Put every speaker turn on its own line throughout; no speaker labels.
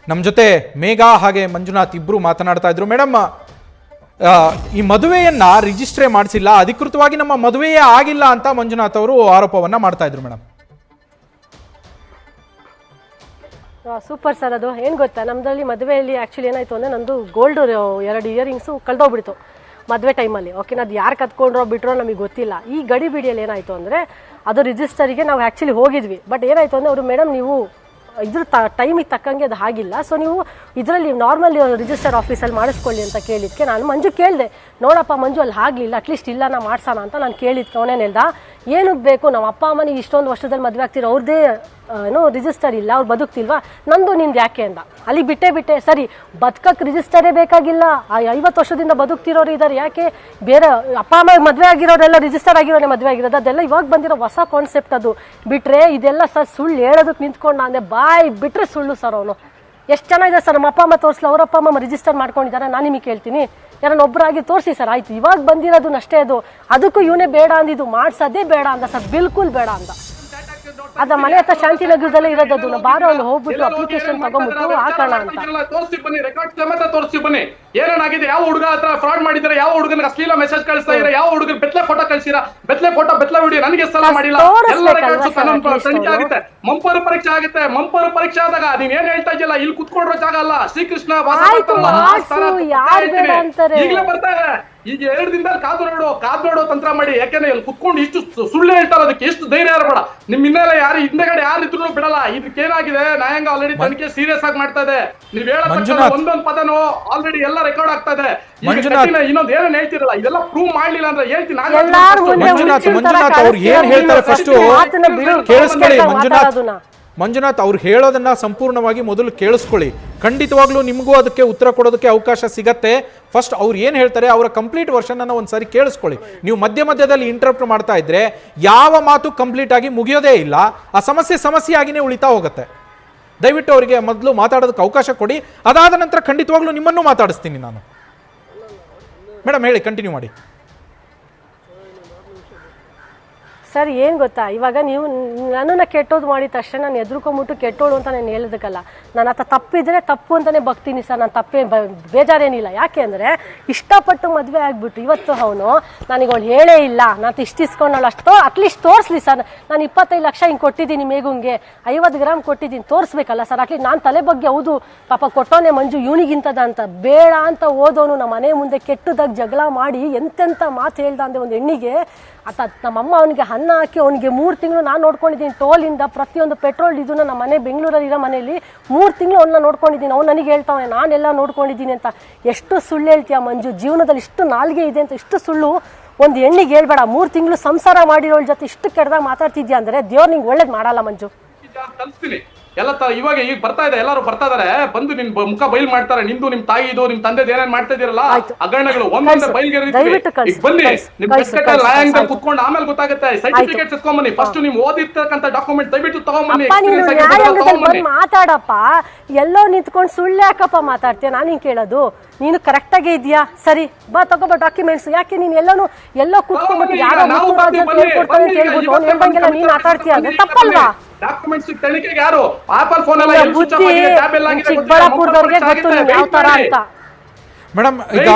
ನಮ್ಮ ಜೊತೆ ಮೇಘಾ ಹಾಗೆ ಮಂಜುನಾಥ್ ಇಬ್ರು ಮಾತನಾಡ್ತಾ ಇದ್ರು. ಮೇಡಮ್, ಈ ಮದುವೆಯನ್ನ ರಿಜಿಸ್ಟ್ರೇ ಮಾಡಿಸಿಲ್ಲ, ಅಧಿಕೃತವಾಗಿ ನಮ್ಮ ಮದುವೆಯೇ ಆಗಿಲ್ಲ ಅಂತ ಮಂಜುನಾಥ್ ಅವರು ಆರೋಪವನ್ನ ಮಾಡ್ತಾ ಇದ್ರು. Madam,
super sir. ಅದು ಏನು ಗೊತ್ತಾ, ನಮ್ಮದ್ರಲ್ಲಿ ಮದುವೆಯಲ್ಲಿ ಆ್ಯಕ್ಚುಲಿ ಏನಾಯಿತು ಅಂದರೆ ನಂದು ಗೋಲ್ಡ್ 2 ಇಯರಿಂಗ್ಸು ಕಳೆದೋಗ್ಬಿಡ್ತು ಮದುವೆ ಟೈಮಲ್ಲಿ. ಓಕೆನಾ, ಅದು ಯಾರು ಕತ್ಕೊಂಡ್ರೋ ಬಿಟ್ರೋ ನಮಗೆ ಗೊತ್ತಿಲ್ಲ. ಈ ಗಡಿ ಬಿಡಿಯಲ್ಲಿ ಏನಾಯಿತು ಅಂದರೆ ಅದು ರಿಜಿಸ್ಟರಿಗೆ ನಾವು ಆ್ಯಕ್ಚುಲಿ ಹೋಗಿದ್ವಿ. ಬಟ್ ಏನಾಯಿತು ಅಂದರೆ ಅವರು ಮೇಡಮ್ ನೀವು ಇದ್ರ ಟೈಮಿಗೆ ತಕ್ಕಂಗೆ ಅದು ಆಗಿಲ್ಲ, ಸೊ ನೀವು ಇದರಲ್ಲಿ ನಾರ್ಮಲ್ ರಿಜಿಸ್ಟರ್ ಆಫೀಸಲ್ಲಿ ಮಾಡಿಸ್ಕೊಳ್ಳಿ ಅಂತ ಕೇಳಿದ್ಕೆ ನಾನು ಮಂಜು ಕೇಳಿದೆ, ನೋಡಪ್ಪ ಮಂಜು ಅಲ್ಲಿ ಆಗಲಿಲ್ಲ, ಅಟ್ಲೀಸ್ಟ್ ಇಲ್ಲ ನಾ ಮಾಡ್ಸೋಣ ಅಂತ ನಾನು ಕೇಳಿದ್ಕೆ ಅವನೇನು ಹೇಳ್ದ, ಏನಕ್ಕೆ ಬೇಕು ನಮ್ಮ ಅಪ್ಪ ಅಮ್ಮನಿಗೆ ಇಷ್ಟೊಂದು ವರ್ಷದಲ್ಲಿ ಮದುವೆ ಆಗ್ತಿರೋ ಅವ್ರದ್ದೇ ಏನೋ ರಿಜಿಸ್ಟರ್ ಇಲ್ಲ, ಅವ್ರು ಬದುಕ್ತಿಲ್ವಾ, ನಂದು ನಿಂದು ಯಾಕೆ ಅಂದ. ಅಲ್ಲಿ ಬಿಟ್ಟೆ ಸರಿ ಬದುಕಕ್ಕೆ ರಿಜಿಸ್ಟರೇ ಬೇಕಾಗಿಲ್ಲ, 50 ವರ್ಷದಿಂದ ಬದುಕ್ತಿರೋರು ಇದ್ದಾರೆ, ಯಾಕೆ ಬೇರೆ ಅಪ್ಪ ಅಮ್ಮ ಮದುವೆ ಆಗಿರೋರೆಲ್ಲ ರಿಜಿಸ್ಟರ್ ಆಗಿರೋರೆ ಮದುವೆ ಆಗಿರೋದು, ಅದೆಲ್ಲ ಇವಾಗ ಬಂದಿರೋ ಹೊಸ ಕಾನ್ಸೆಪ್ಟ್. ಅದು ಬಿಟ್ಟರೆ ಇದೆಲ್ಲ ಸರ್ ಸುಳ್ಳು ಹೇಳೋದಕ್ಕೆ ನಿಂತ್ಕೊಂಡ ಅಂದರೆ ಬಾಯ್ ಬಿಟ್ಟರೆ ಸುಳ್ಳು ಸರ್. ಅವನು ಎಷ್ಟು ಚೆನ್ನಾಗಿದೆ ಸರ್, ನಮ್ಮ ಅಪ್ಪ ಅಮ್ಮ ತೋರಿಸ್ಲು, ಅವ್ರ ಅಪ್ಪ ಅಮ್ಮ ರಿಜಿಸ್ಟರ್ ಮಾಡ್ಕೊಂಡಿದ್ದಾರೆ, ನಾನು ನಿಮಗೆ ಕೇಳ್ತೀನಿ ಯಾರನ್ನ ಒಬ್ಬರಾಗಿ ತೋರಿಸಿ ಸರ್, ಆಯ್ತು ಇವಾಗ ಬಂದಿರೋದು ಅಷ್ಟೇ. ಅದಕ್ಕೂ ಇವನೇ ಬೇಡ ಅಂದಿದ್ದು, ಮಾಡ್ಸೋದೇ ಬೇಡ ಅಂದ ಸರ್, ಬಿಲ್ಕುಲ್ ಬೇಡ ಅಂದ. ಅದ ಮನೆ ಹತ್ರ ಶಾಂತಿನಗರದಲ್ಲೇ ಇರೋದು, ಬಾರೋ ಅಲ್ಲಿ ಹೋಗ್ಬಿಟ್ಟು ಅಪ್ಲಿಕೇಶನ್ ತಗೊಂಡ್ಬಿಟ್ಟು ಹಾಕೋಣ ಅಂತ
ತೋರಿಸಿ ಬನ್ನಿ, ರೆಕಾರ್ಡ್ ಸಮೇತ ತೋರಿಸಿ ಬನ್ನಿ. ಏನೇನಾಗಿದೆ, ಯಾವ ಹುಡುಗ ಹತ್ರ ಫ್ರಾಡ್ ಮಾಡಿದ್ರೆ, ಯಾವ ಹುಡುಗನಿಗೆ ಅಶ್ಲೀಲ ಮೆಸೇಜ್ ಕಳಿಸ್ತಾ ಇದ್ರೆ, ಯಾವ ಹುಡುಗನ ಬೆತ್ತಲೆ ಫೋಟೋ ಕಳಿಸಿರಾ, ಬೆತ್ತಲೆ ಫೋಟೋ ಬೆತ್ತಲೆ ವಿಡಿಯೋ ನನಗೆ ಸಲ ಮಾಡಿಲ್ಲ, ಎಲ್ಲ ರೆಕಾರ್ಡ್ಸ್ ತನಿಖೆ ಆಗುತ್ತೆ. ಮಂಪರು ಪರೀಕ್ಷೆ ಆಗುತ್ತೆ. ಮಂಪರು ಪರೀಕ್ಷೆ ಆದಾಗ ನೀವ್ ಏನ್ ಹೇಳ್ತಾ ಇದೆಯಲ್ಲ, ಇಲ್ಲಿ ಕುತ್ಕೊಂಡ್ರೋ ಜಾಗ ಅಲ್ಲ, ಶ್ರೀಕೃಷ್ಣ ಈಗಲೇ ಬರ್ತಾರೆ. ಈಗ 2 ದಿನದಲ್ಲಿ ಕಾದು ನೋಡೋ ತಂತ್ರ ಮಾಡಿ. ಯಾಕೆಂದ್ರೆ ಇಲ್ಲಿ ಕುತ್ಕೊಂಡು ಇಷ್ಟು ಸುಳ್ಳು ಹೇಳ್ತಾರೆ, ಅದಕ್ಕೆ ಎಷ್ಟು ಧೈರ್ಯ ಇರಬೇಡ. ನಿಮ್ ಹಿನ್ನೆಲೆ ಯಾರು ಹಿಂದೆಗಡೆ ಯಾರು ಇದ್ರು ಬಿಡಲ್ಲ. ಇದಕ್ಕೇನಾಗಿದೆ, ನ್ಯಾಯಾಂಗ ಆಲ್ರೆಡಿ ತನಿಖೆ ಸೀರಿಯಸ್ ಆಗಿ ಮಾಡ್ತಾ ಇದೆ. ನೀವ್ ಹೇಳೋ ಒಂದೊಂದು ಪದನೋ ಆಲ್ರೆಡಿ ಎಲ್ಲ ರೆಕಾರ್ಡ್ ಆಗ್ತಾ ಇದೆ. ಇನ್ನೊಂದು ಏನೇನ್ ಹೇಳ್ತಿರಲ್ಲ, ಇದೆಲ್ಲ ಪ್ರೂವ್ ಮಾಡ್ಲಿಲ್ಲ ಅಂದ್ರೆ ಹೇಳ್ತೀನಿ.
ಮಂಜುನಾಥ್ ಅವ್ರು ಹೇಳೋದನ್ನ ಸಂಪೂರ್ಣವಾಗಿ ಮೊದಲು ಕೇಳಿಸ್ಕೊಳ್ಳಿ. ಖಂಡಿತವಾಗ್ಲೂ ನಿಮಗೂ ಅದಕ್ಕೆ ಉತ್ತರ ಕೊಡೋದಕ್ಕೆ ಅವಕಾಶ ಸಿಗತ್ತೆ. ಫಸ್ಟ್ ಅವ್ರು ಏನು ಹೇಳ್ತಾರೆ ಅವರ ಕಂಪ್ಲೀಟ್ ವರ್ಷನ್ ಅನ್ನ ಒಂದ್ಸಾರಿ ಕೇಳಿಸ್ಕೊಳ್ಳಿ. ನೀವು ಮಧ್ಯದಲ್ಲಿ ಇಂಟರಪ್ಟ್ ಮಾಡ್ತಾ ಇದ್ರೆ ಯಾವ ಮಾತು ಕಂಪ್ಲೀಟ್ ಆಗಿ ಮುಗಿಯೋದೇ ಇಲ್ಲ, ಆ ಸಮಸ್ಯೆ ಆಗಿನೇ ಉಳಿತಾ ಹೋಗುತ್ತೆ. ದಯವಿಟ್ಟು ಅವರಿಗೆ ಮೊದಲು ಮಾತಾಡೋದಕ್ಕೆ ಅವಕಾಶ ಕೊಡಿ. ಅದಾದ ನಂತರ ಖಂಡಿತವಾಗ್ಲೂ ನಿಮ್ಮನ್ನು ಮಾತಾಡಿಸ್ತೀನಿ ನಾನು. ಮೇಡಮ್ ಹೇಳಿ, ಕಂಟಿನ್ಯೂ ಮಾಡಿ.
ಸರ್ ಏನು ಗೊತ್ತಾ, ಇವಾಗ ನೀವು ನನ್ನನ್ನು ಕೆಟ್ಟೋದು ಮಾಡಿದ ತಕ್ಷಣ ನಾನು ಎದುರ್ಕೊಂಬಿಟ್ಟು ಕೆಟ್ಟೋಳು ಅಂತ ನಾನು ಹೇಳೋದಕ್ಕಲ್ಲ. ನನ್ನ ಹತ್ರ ತಪ್ಪಿದ್ರೆ ತಪ್ಪು ಅಂತಲೇ ಬಗ್ತೀನಿ ಸರ್, ನಾನು ತಪ್ಪೇ ಬೇಜಾರೇನಿಲ್ಲ. ಯಾಕೆ ಅಂದರೆ ಇಷ್ಟಪಟ್ಟು ಮದುವೆ ಆಗಿಬಿಟ್ಟು ಇವತ್ತು ಅವನು ನನಗೆ ಅವಳು ಹೇಳೇ ಇಲ್ಲ, ನಾನು ಇಷ್ಟಿಸ್ಕೊಂಡಳು ಅಷ್ಟು ಅಟ್ಲೀಸ್ಟ್ ತೋರಿಸ್ಲಿ ಸರ್. ನಾನು 25 ಲಕ್ಷ ಹಿಂಗೆ ಕೊಟ್ಟಿದ್ದೀನಿ, ಮೇಗುಂಗೆ 50 ಗ್ರಾಮ್ ಕೊಟ್ಟಿದ್ದೀನಿ, ತೋರಿಸ್ಬೇಕಲ್ಲ ಸರ್. ಅಟ್ಲೀಸ್ಟ್ ನಾನು ತಲೆ ಬಗ್ಗೆ ಹೌದು ಪಾಪ ಕೊಟ್ಟವನೇ ಮಂಜು ಇವನಿಗಿಂತದ ಅಂತ ಬೇಡ ಅಂತ ಓದೋನು ನಮ್ಮ ಮನೆ ಮುಂದೆ ಕೆಟ್ಟದಾಗ ಜಗಳ ಮಾಡಿ ಎಂತೆಂಥ ಮಾತು ಹೇಳ್ದ ಅಂದರೆ ಒಂದು ಹೆಣ್ಣಿಗೆ. ನಮ್ಮಮ್ಮ ಅವನಿಗೆ ಅನ್ನ ಹಾಕಿ ಅವನಿಗೆ 3 ತಿಂಗಳು ನಾನು ನೋಡ್ಕೊಂಡಿದ್ದೀನಿ. ಟೋಲಿಂದ ಪ್ರತಿಯೊಂದು ಪೆಟ್ರೋಲ್ ಇದನ್ನ ನಮ್ಮ ಮನೆ ಬೆಂಗಳೂರಲ್ಲಿ ಇರೋ ಮನೆಯಲ್ಲಿ 3 ತಿಂಗಳು ಅವನ್ನ ನೋಡ್ಕೊಂಡಿದ್ದೀನಿ. ಅವ್ನು ನನಗೆ ಹೇಳ್ತಾವೆ ನಾನೆಲ್ಲ ನೋಡ್ಕೊಂಡಿದ್ದೀನಿ ಅಂತ. ಎಷ್ಟು ಸುಳ್ಳು ಹೇಳ್ತೀಯ ಮಂಜು, ಜೀವನದಲ್ಲಿ ಇಷ್ಟು ನಾಲ್ಗೆ ಇದೆ ಅಂತ ಇಷ್ಟು ಸುಳ್ಳು ಒಂದು ಹೆಣ್ಣಿಗೆ ಹೇಳ್ಬೇಡ. 3 ತಿಂಗಳು ಸಂಸಾರ ಮಾಡಿರೋಳ ಜೊತೆ ಇಷ್ಟು ಕೆಟ್ಟದಾಗ ಮಾತಾಡ್ತಿದ್ಯಾ ಅಂದರೆ ದೇವ್ರು ನಿಂಗೆ ಒಳ್ಳೇದು ಮಾಡಲ್ಲ ಮಂಜು.
ಎಲ್ಲ ಇವಾಗ ಈಗ ಬರ್ತಾ ಇದೆ, ಎಲ್ಲರೂ ಬರ್ತಾ ಇದಾರೆ, ಬಂದು ನಿನ್ ಮುಖ ಬಯಲ್ ಮಾಡ್ತಾರೆ. ನಿಮ್ದು ನಿಮ್ ತಾಯಿ ಇದು ನಿಮ್ ತಂದೆ ಏನೇನ್ ಮಾಡ್ತಾ ಇದೀರಲ್ಲ ಹಗರಣಗಳು ಒಂದೊಂದೇ ಬಯಲ್ಗೆ ಬನ್ನಿ. ನಿಮ್ ನ್ಯಾಯಾಂಗ ಕುತ್ಕೊಂಡು ಆಮೇಲೆ ಗೊತ್ತಾಗುತ್ತೆ. ಸರ್ಟಿಫಿಕೇಟ್ ಎತ್ಕೊಂಡ್ ಬನ್ನಿ. ಫಸ್ಟ್ ನೀವು ಓದಿರ್ತಕ್ಕಂಥ ಡಾಕ್ಯುಮೆಂಟ್ ದಯವಿಟ್ಟು ತಗೊಂಡ್ಬನ್ನಿ.
ಮಾತಾಡಪ್ಪ, ಎಲ್ಲೋ ನಿಂತ್ಕೊಂಡು ಸುಳ್ಳು ಯಾಕಪ್ಪ ಮಾತಾಡ್ತೀಯ? ನಾನು ಹಿಂಗೆ ಕೇಳೋದು, ನೀನು ಕರೆಕ್ಟ್ ಆಗೇ ಇದೆಯಾ? ಸರಿ ಬಾ ತಗೋಬ ಡಾಕ್ಯುಮೆಂಟ್ಸ್. ಯಾಕೆ ನೀನು ಎಲ್ಲೋ ಕುತ್ಕೊಂಡ್ಬಿಟ್ಟು ಯಾರೋ ಹೇಳ್ಕೊಡ್ತಾನೆ ಅಂತ ಹೇಳ್ಬಿಟ್ಟು ಅವ್ನು ಹೇಳ್ದಂಗೆಲ್ಲ ನೀನ್ ಮಾತಾಡ್ತೀಯ, ಅದು ತಪ್ಪಲ್ವಾ?
ಡಾಕ್ಯುಮೆಂಟ್ಸ್ ತನಿಖೆಗೆ ಯಾರು ಆಪಲ್ ಫೋನ್ ಎಲ್ಲ
ಚಿಕ್ಕಬಳ್ಳಾಪುರದವ್ರಿಗೆ ಗೊತ್ತು ಯಾವ ತರ ಅಂತ.
ಮೇಡಮ್, ಈಗ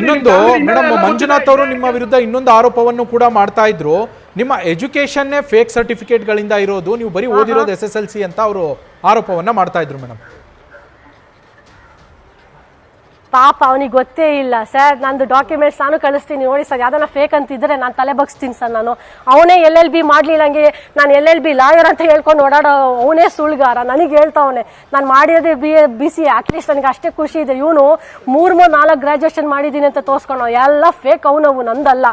ಇನ್ನೊಂದು ಮೇಡಮ್, ಮಂಜುನಾಥ್ ಅವರು ನಿಮ್ಮ ವಿರುದ್ಧ ಇನ್ನೊಂದು ಆರೋಪವನ್ನು ಕೂಡ ಮಾಡ್ತಾ ಇದ್ರು. ನಿಮ್ಮ ಎಜುಕೇಶನ್ನೇ ಫೇಕ್ ಸರ್ಟಿಫಿಕೇಟ್ಗಳಿಂದ ಇರೋದು, ನೀವು ಬರೀ ಓದಿರೋದು SSLC ಅಂತ ಅವರು ಆರೋಪವನ್ನ ಮಾಡ್ತಾ ಇದ್ರು. ಮೇಡಮ್
ಪಾಪ ಅವನಿಗೆ ಗೊತ್ತೇ ಇಲ್ಲ ಸರ್. ನಂದು ಡಾಕ್ಯುಮೆಂಟ್ಸ್ ನಾನು ಕಳಿಸ್ತೀನಿ ನೋಡಿ ಸರ್, ಯಾವ್ದನ್ನ ಫೇಕ್ ಅಂತಿದ್ರೆ ನಾನು ತಲೆ ಬಗ್ಸ್ತೀನಿ ಸರ್. ನಾನು ಅವನೇ LLB ಮಾಡಲಿಲ್ಲಂಗೆ ನಾನು LLB ಲಾಯರ್ ಅಂತ ಹೇಳ್ಕೊಂಡು ಓಡಾಡೋ ಅವನೇ ಸುಳ್ಗಾರ. ನನಗೆ ಹೇಳ್ತಾವನೆ ನಾನು ಮಾಡಿರೋದೇ BCA. ಅಟ್ಲೀಸ್ಟ್ ನನಗೆ ಅಷ್ಟೇ ಖುಷಿ ಇದೆ. ಇವನು 3-4 ಗ್ರಾಜುಯೇಷನ್ ಮಾಡಿದ್ದೀನಿ ಅಂತ ತೋರಿಸ್ಕೊಂಡು ಎಲ್ಲ ಫೇಕ್ ಅವನವು, ನಂದಲ್ಲ.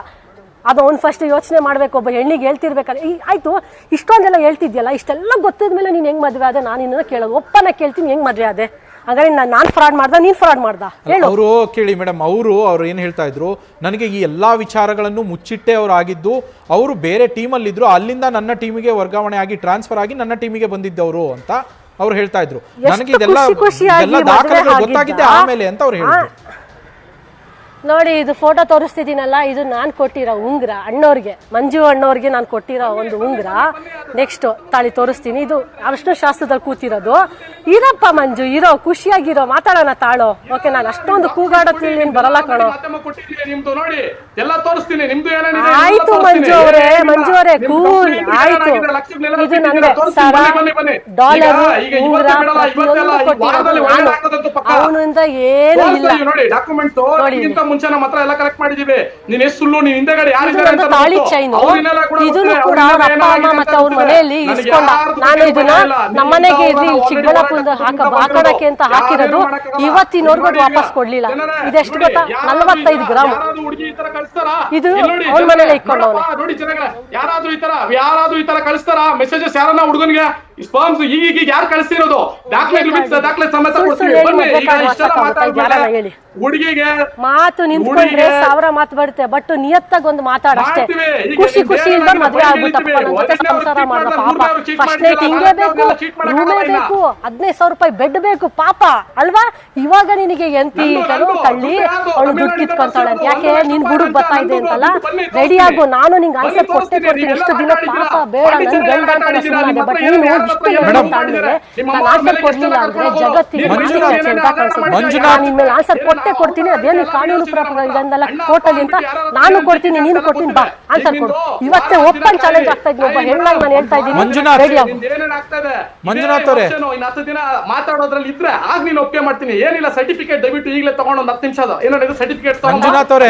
ಅದು ಅವ್ನು ಫಸ್ಟ್ ಯೋಚನೆ ಮಾಡಬೇಕು. ಒಬ್ಬ ಹೆಣ್ಣಿಗೆ ಹೇಳ್ತಿರ್ಬೇಕಾದ್ರೆ ಆಯ್ತು ಇಷ್ಟೊಂದೆಲ್ಲ ಹೇಳ್ತಿದ್ಯಲ್ಲ, ಇಷ್ಟೆಲ್ಲ ಗೊತ್ತಿದ ಮೇಲೆ ನೀನು ಹೆಂಗೆ ಮದುವೆ ಆದೆ? ನಾನು ಇನ್ನೂ ಕೇಳೋದು, ಒಪ್ಪನ ಕೇಳ್ತೀನಿ, ಹೆಂಗೆ ಮದುವೆ ಆದೆ? ಹಾಗಾದ್ರೆ ನಾನು ಫ್ರಾಡ್ ಮಾಡ್ದ, ನೀನ್ ಫ್ರಾಡ್ ಮಾಡ್ದ?
ಅವರು ಕೇಳಿ ಮೇಡಮ್, ಅವರು ಏನ್ ಹೇಳ್ತಾ ಇದ್ರು, ನನಗೆ ಈ ಎಲ್ಲಾ ವಿಚಾರಗಳನ್ನು ಮುಚ್ಚಿಟ್ಟೆ ಅವ್ರು ಆಗಿದ್ದು, ಅವರು ಬೇರೆ ಟೀಮಲ್ಲಿ ಇದ್ರು, ಅಲ್ಲಿಂದ ನನ್ನ ಟೀಮಿಗೆ ವರ್ಗಾವಣೆ ಆಗಿ ಟ್ರಾನ್ಸ್ಫರ್ ಆಗಿ ನನ್ನ ಟೀಮಿಗೆ ಬಂದಿದ್ದವರು ಅಂತ ಅವ್ರು ಹೇಳ್ತಾ ಇದ್ರು. ನನಗೆ ಇದೆಲ್ಲ ದಾಖಲೆಗಳು ಗೊತ್ತಾಗಿದ್ದೆ ಆಮೇಲೆ ಅಂತ ಅವ್ರು ಹೇಳಿದ್ರು.
ನೋಡಿ ಇದು ಫೋಟೋ ತೋರಿಸ್ತಿದ್ದೀನಲ್ಲ, ಇದು ನಾನು ಕೊಟ್ಟಿರೋ ಉಂಗ್ರ ಅಣ್ಣವ್ರಿಗೆ, ಮಂಜು ಅಣ್ಣವ್ರಿಗೆ ನಾನು ಕೊಟ್ಟಿರೋ ಒಂದು ಉಂಗ್ರ. ನೆಕ್ಸ್ಟ್ ತಾಳಿ ತೋರಿಸ್ತೀನಿ, ಇದು ಅರ್ಶಿನ ಶಾಸ್ತ್ರದಲ್ಲಿ ಕೂತಿರೋದು. ಇರಪ್ಪ ಮಂಜು, ಇರೋ ಖುಷಿಯಾಗಿರೋ, ಮಾತಾಡೋಣ ತಾಳೋ. ಓಕೆ, ನಾನು ಅಷ್ಟೊಂದು ಕೂಗಾಡೋತಿ ನೀನ್ ಬರಲ್ಲ ಕಣೋ. ಆಯ್ತು ಮಂಜು ಅವರೇ ಕೂಲ್ ಆಯ್ತು. ಇದು ನಂದೆ ಸರ, ಡಾಲರ್, ಉಂಗ್ರ ಅವನಿಂದ ಏನು ಇಲ್ಲ. ನೋಡಿ
ಮುಂಚೆ ನಮ್ಮ ಹತ್ರ ಎಲ್ಲ ಕಲೆಕ್ಟ್ ಮಾಡಿದೀವಿ. ನೀನ್ ಎಷ್ಟು ಸುಳ್ಳು, ನೀನ್ ಹಿಂದೆಗಡೆ ಯಾರಿದ್ದಾರೆ ಅಂತ
ತಾಳಿ ಚೈನು ಇದನ್ನು ಕೂಡ ಅವ್ರ ಅಪ್ಪ ಅಮ್ಮ ಮತ್ತೆ ಅವ್ರ ಮನೆಯಲ್ಲಿ ಇಸ್ಕೊಂಡ. ನಾನು ಇದನ್ನ ನಮ್ಮನೆಗೆ ಇರ್ಲಿ ಚಿಕ್ಕಬಳ್ಳಾಪುರದ ಹಾಕೋಣಕ್ಕೆ ಅಂತ ಹಾಕಿರೋದು. ಇವತ್ತಿನವರೆಗೂ ಅದು ವಾಪಸ್ ಕೊಡ್ಲಿಲ್ಲ. ಇದೆಷ್ಟು ಗೊತ್ತಾ, 45 ಗ್ರಾಮ್. ಇದು ಅವ್ರ ಮನೇಲೆ ಇಟ್ಕೊಂಡವನು.
ನೋಡಿ ಜನಗಳ ಯಾರಾದ್ರೂ ಈ ತರ ಕಳಿಸ್ತಾರ ಮೆಸೇಜಸ್ ಯಾರನ್ನ ಹುಡುಗನಿಗೆ ಸ್ಪರ್ಮ್ಸ್ ಈಗ ಯಾರು ಕಳಿಸ್ತಿರೋದು? ದಾಖಲೆ ಸಮೇತ ಕೊಡ್ತೀವಿ. ಹುಡುಗಿಗೆ
ಮಾತು ನಿಂತ್ಕೊಂಡ್ರೆ 1000 ಮಾತು ಬರುತ್ತೆ, ಬಟ್ ನಿಯತ್ತಾಗ ಒಂದು ಮಾತಾಡಷ್ಟೇ. ಖುಷಿಯಿಂದ ಮದ್ವೆ ಆಗ್ಬಿಟ್ಟಪ್ಪ, ನನ್ನ ಜೊತೆ ಸಂಸಾರ ಮಾಡ್ದ ಪಾಪ. ಫಸ್ಟ್ ನೈಟ್ ಹಿಂಗೆ ಬೇಕು, ರೂಮೇ ಬೇಕು, 15,000 ರೂಪಾಯಿ ಬೆಡ್ ಬೇಕು ಪಾಪ ಅಲ್ವಾ? ಇವಾಗ ನಿನಗೆ ಎಂತಿ ಕಳ್ಳಿ ಅವಳು ದುಡ್ಡು ಕಿತ್ಕೊಂತಾಳೆ ಅಂತ. ಯಾಕೆ ನೀನ್ ಗುಡುಗ್ ಬರ್ತಾ ಇದೆ ಅಂತಲ್ಲ, ರೆಡಿ ಆಗು, ನಾನು ನಿಂಗೆ ಆನ್ಸರ್ ಕೊಟ್ಟೆ ಕೊಡ್ತೀನಿ. ಇಷ್ಟು ದಿನ ಪಾಪ ಬೇಡ ನನ್ ಗಂಡ ಅಂತ ಸುಮ್ಮನೆ, ಬಟ್ ನೀನು ಇಷ್ಟು ಆದ್ಮೇಲೆ ನಾನು ಆನ್ಸರ್ ಕೊಡ್ಲಿಲ್ಲ ಅಂದ್ರೆ ಜಗತ್ತಿಗೆ ನಿನ್ಮೇಲೆ ಆನ್ಸರ್ ಕೊಡ್ತೀನಿ. ಅದೇನು ಕಾನೂನು ಪ್ರಕಾರ ಇದನ್ನೆಲ್ಲ ಕೋರ್ಟಲ್ಲಿ ಅಂತ ನಾನು ಕೊಡ್ತೀನಿ, ನೀನು ಕೊಡ್ತೀನಿ, ಬಾ ಆನ್ಸರ್ ಕೊಡು. ಇವತ್ತೇ ಓಪನ್ ಚಾಲೆಂಜ್ ಆಗ್ತಾ ಇದ್ದೀನಿ, ಒಬ್ಬ ಹೆಣ್ಣಾಗಿ ನಾನು ಹೇಳ್ತಾ ಇದ್ದೀನಿ. ರೆಡಿ ಆಗು
ಮಂಜುನಾಥ್ ಅವರೇ. 10 ದಿನ ಮಾತಾಡೋದ್ರಲ್ಲಿ ಇದ್ರೆ ಆಗ ನೀನು ಒಪ್ಪಿಗೆ ಮಾಡ್ತೀನಿ. ಏನಿಲ್ಲ, ಸರ್ಟಿಫಿಕೇಟ್ ದಯವಿಟ್ಟು ಈಗಲೇ ತಗೊಂಡು ಒಂದು 10 ನಿಮಿಷ ಏನಾದ್ರು ಸರ್ಟಿಫಿಕೇಟ್
ಮಂಜುನಾಥ್ ಅವರೇ,